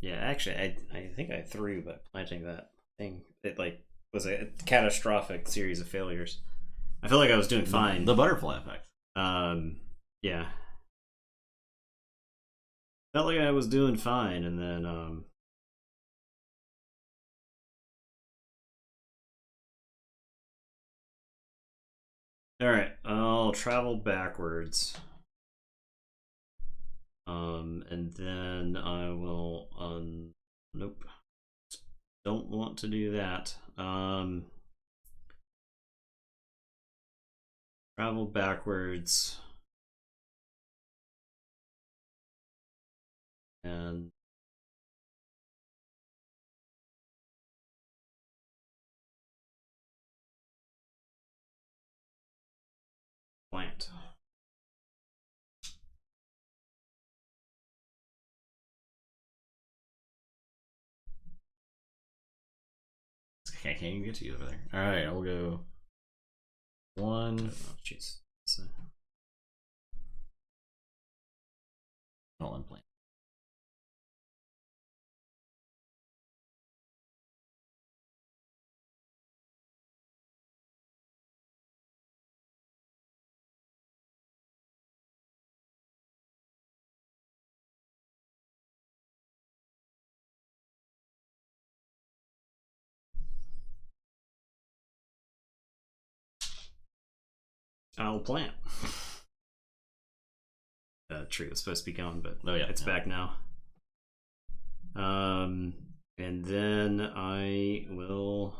Yeah, actually, I think I threw by planting that thing. It like was a catastrophic series of failures. I feel like I was doing fine. The butterfly effect. Yeah. Felt like I was doing fine, and then all right, I'll travel backwards. And then I will nope. Don't want to do that. Travel backwards. And plant. I can't even get to you over there. Alright, I'll go 1. Oh, jeez. I'll unplant. I'll plant. Tree was supposed to be gone, but Oh yeah, it's back now. And then I will.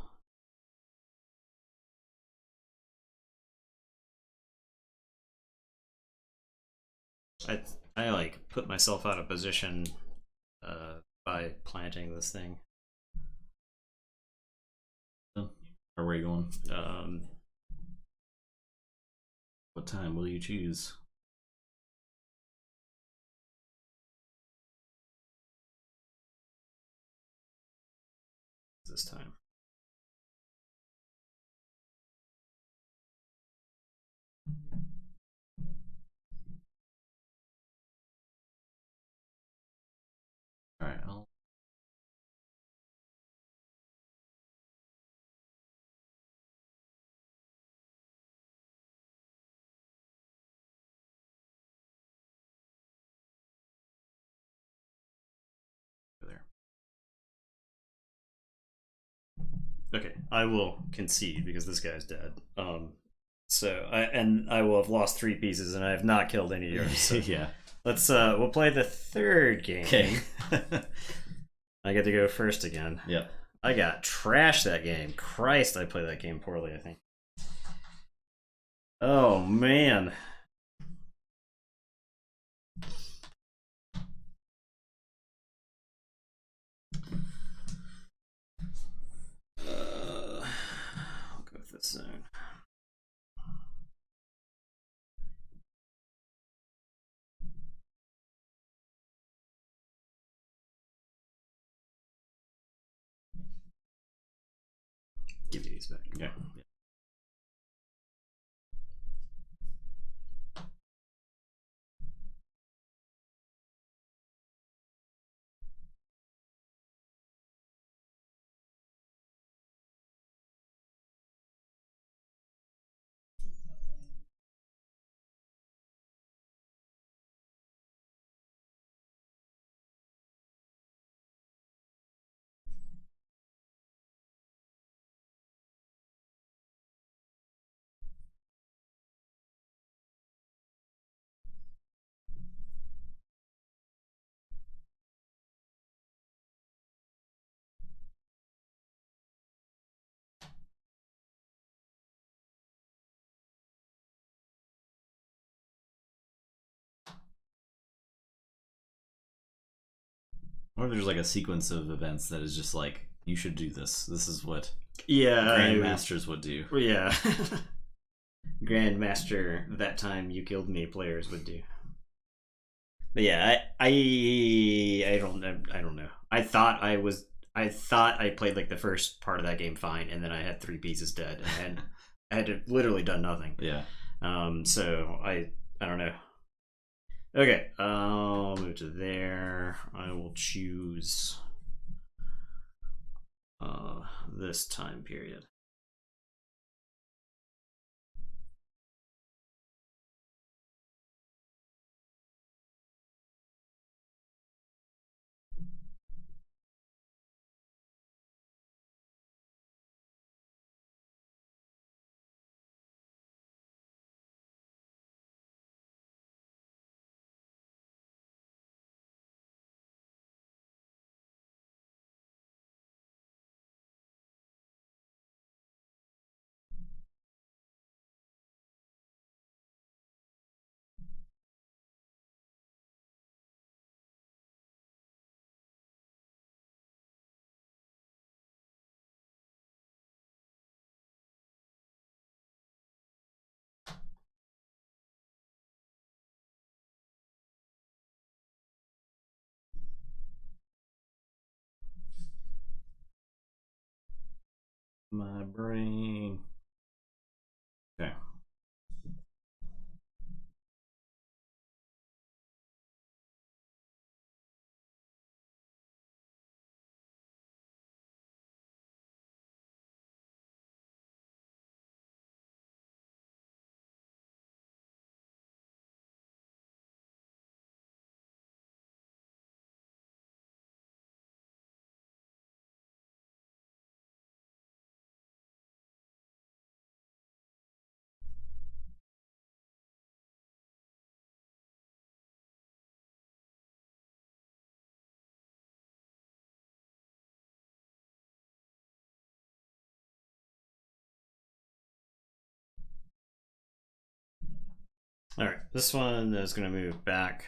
I like put myself out of position by planting this thing. Or where are you going? What time will you choose? This time. Alright, I'll go there. Okay, I will concede because this guy's dead. So I will have lost 3 pieces and I have not killed any of yours. So Yeah. let's we'll play the third game. Okay. I get to go first again. Yep. I got trashed that game. Christ, I played that game poorly, I think. Oh man. I'll go with this zone. keys back. Okay. Or there's like a sequence of events that is just like, you should do this. This is what grandmasters would do. Yeah. Grandmaster, that time you killed me players would do. But yeah, I don't know. I thought I played like the first part of that game fine, and then I had 3 pieces dead, and I had literally done nothing. Yeah. So I don't know. Okay, I'll move to there. I will choose this time period. My brain. Okay. All right, this one is going to move back.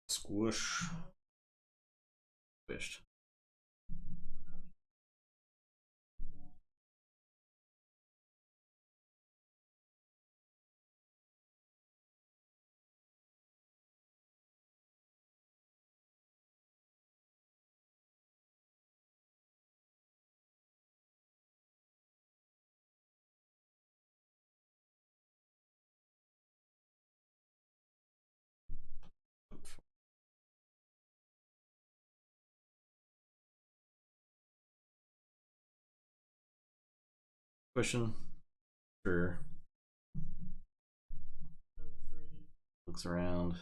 Squish. Squished. Question. Sure. Looks around.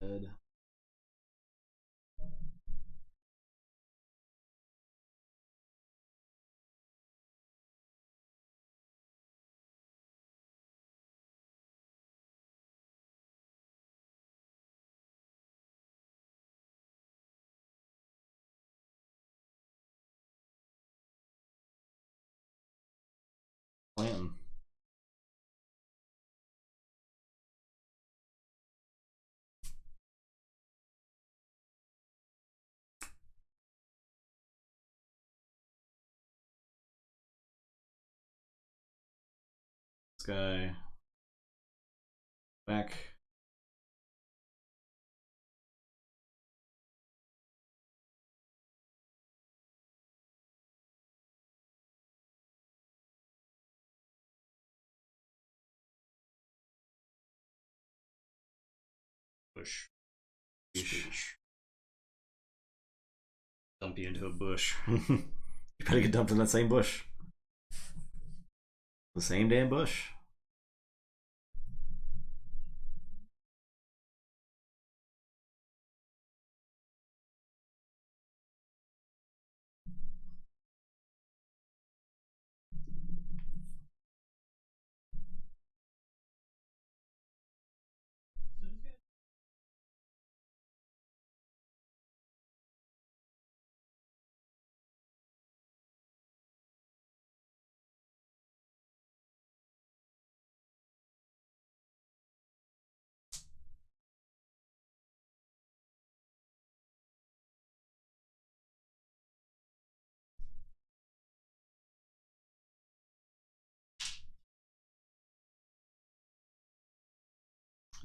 Red. Planting. This guy. Back. Bush. Dump you into a bush. You better get dumped in that same bush. The same damn bush.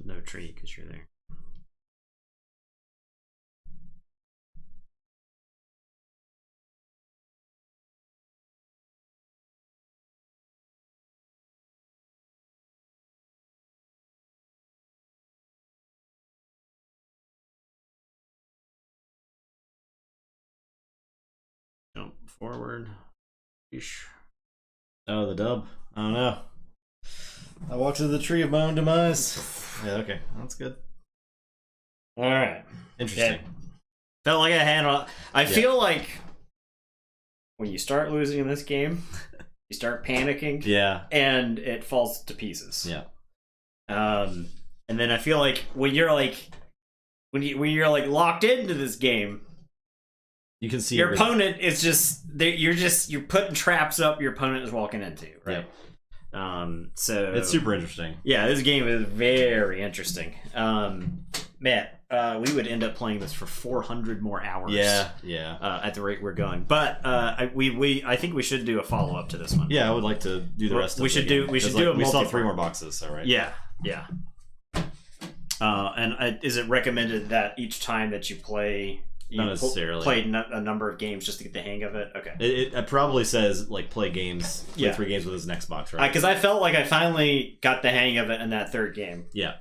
No tree because you're there. Jump forward. Eesh. Oh, the dub. Oh no. I walked to the tree of my own demise. Yeah, okay. That's good. All right. Interesting. Yeah. Felt like I had. I feel like when you start losing in this game, you start panicking. Yeah. And it falls to pieces. Yeah. And then I feel like when you're locked into this game, you can see your opponent is just you're putting traps up your opponent is walking into, right? Yep. So it's super interesting. Yeah, this game is very interesting. Man, we would end up playing this for 400 more hours. Yeah. At the rate we're going, but I think we should do a follow up to this one. Yeah, I would like to do the rest. We should do a we still have 3 more boxes, so right? Yeah. And is it recommended that each time that you play? Not necessarily. Play a number of games just to get the hang of it. Okay. It probably says like play 3 games with his next box, right? Because I felt like I finally got the hang of it in that 3rd game. Yeah.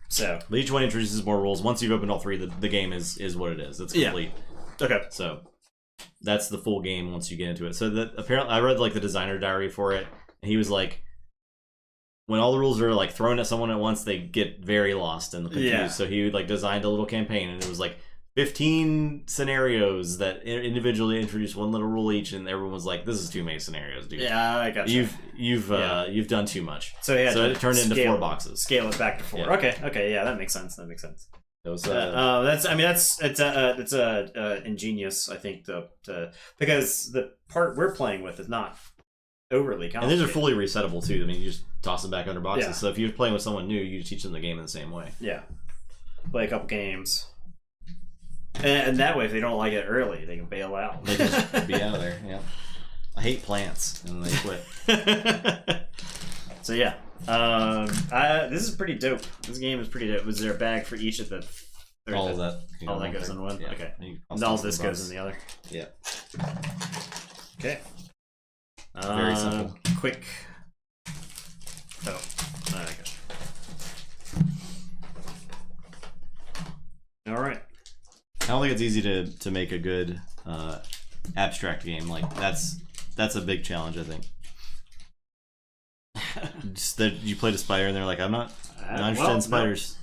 So but each one introduces more rules. Once you've opened all 3, the game is what it is. It's complete. Yeah. Okay. So that's the full game once you get into it. So that apparently I read like the designer diary for it, and he was like, when all the rules are like thrown at someone at once, they get very lost and confused. Yeah. So he like designed a little campaign, and it was like 15 scenarios that individually introduced one little rule each, and everyone was like, "This is too many scenarios, dude. Yeah, I got you. You've done too much." So yeah, so it turned into 4 boxes. Scale it back to 4. Yeah. Okay, yeah, that makes sense. It was, it's ingenious, I think, because the part we're playing with is not overly complicated. And these are fully resettable too. I mean, you just toss them back under boxes. Yeah. So if you're playing with someone new, you teach them the game in the same way. Yeah, play a couple games. And that way, if they don't like it early, they can bail out. They just be out of there. Yeah, I hate plants, and they quit. So yeah, this is pretty dope. This game is pretty dope. Was there a bag for each of the? All of that. All that goes in one. Yeah. Okay. And all this goes in the other. Yeah. Okay. Very simple. Quick. Oh, there we go. All right. I don't think it's easy to make a good abstract game. Like that's a big challenge, I think. Just that you played a spider and they're like, I'm not interested in spiders.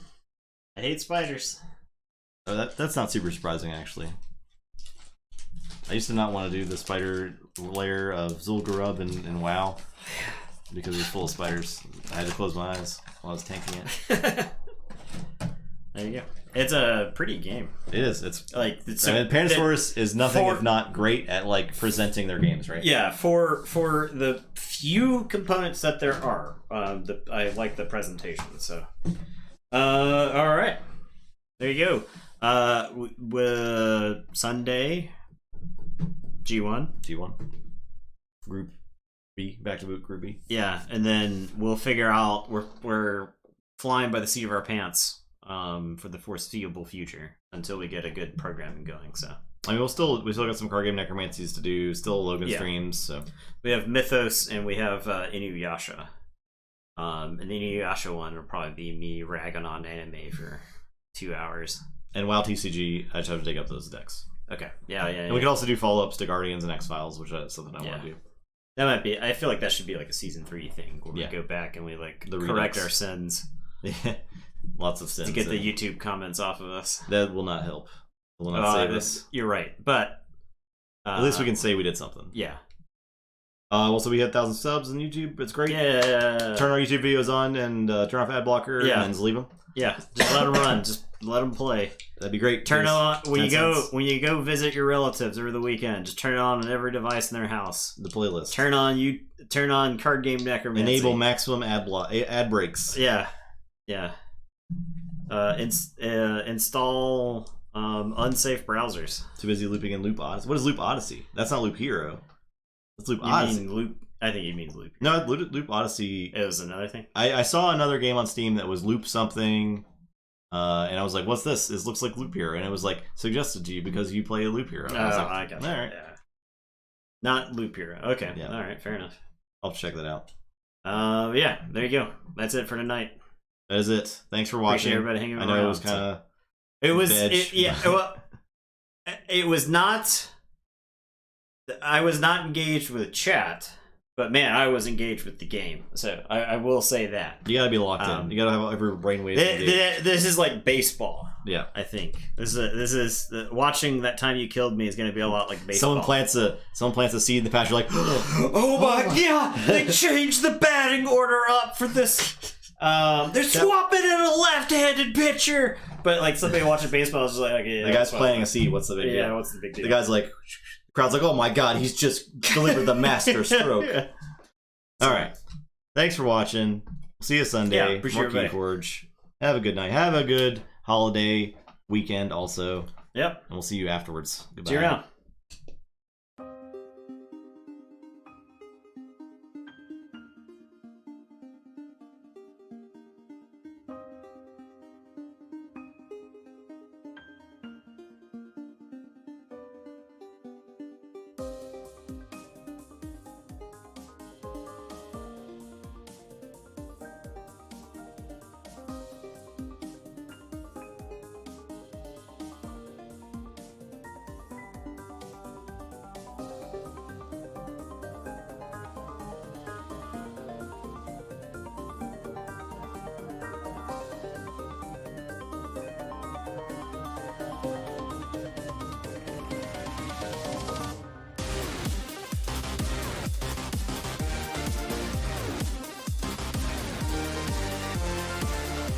I hate spiders. Oh, that's not super surprising, actually. I used to not want to do the spider layer of Zul'Gurub in WoW because it was full of spiders. I had to close my eyes while I was tanking it. There you go. It's a pretty game. It is. It's like Pandasaurus is nothing if not great at like presenting their games, right? Yeah, for the few components that there are, I like the presentation. So, all right, there you go. Sunday, G1, Group B, back to boot Group B. Yeah, and then we'll figure out we're flying by the seat of our pants. For the foreseeable future until we get a good programming going. So I mean, we still got some card game necromancies to do. Still Logan streams. So we have Mythos and we have Inuyasha. And the Inuyasha one will probably be me ragging on anime for 2 hours. And WoW TCG, I just have to dig up those decks. Okay. Yeah. And we could also do follow-ups to Guardians and X-Files, which is something I want to do. That might be. I feel like that should be like a season 3 thing where we go back and we like correct our sins. Yeah. Lots of sins to get the YouTube comments off of us. That will not help. It will not save us. You're right, but at least we can say we did something. Yeah. Well, so we had 1,000 subs on YouTube. It's great. Yeah. Turn our YouTube videos on and turn off ad blocker. Yeah. And just leave them. Yeah. Just let them run. Just let them play. That'd be great. Turn it on when you go visit your relatives over the weekend. Just turn it on every device in their house. The playlist. Turn on card game necromancy. Enable maximum ad breaks. Yeah. Yeah. Install unsafe browsers. Too busy looping in Loop Odyssey. What is Loop Odyssey? That's not Loop Hero. That's Loop Odyssey. I think he means Loop. No, Loop Odyssey. It was another thing. I saw another game on Steam that was Loop something, and I was like, "What's this? This looks like Loop Hero," and it was like suggested to you because you play a Loop Hero. I got you. All right. Yeah. Not Loop Hero. Okay. Yeah. All right. Fair enough. I'll check that out. Yeah. There you go. That's it for tonight. That is it. Thanks for watching. Appreciate everybody hanging around. I know it was kind of. It was not. I was not engaged with chat, but man, I was engaged with the game. So I will say that. You gotta be locked in. You gotta have every brainwave. This is like baseball. Yeah, I think this is watching That Time You Killed Me is going to be a lot like baseball. Someone plants a seed in the patch. You're like, oh my god, they changed the batting order up for this. They're swapping in a left-handed pitcher, but like somebody watching baseball is just like, okay, the guy's playing a seed. What's the big deal? Yeah, what's the big deal? The guy's like, the crowd's like, oh my god, he's just delivered the master stroke. All right, thanks for watching. See you Sunday. Yeah, appreciate More Keyforge. Have a good night. Have a good holiday weekend. Also. Yep. And we'll see you afterwards. Goodbye. See you around.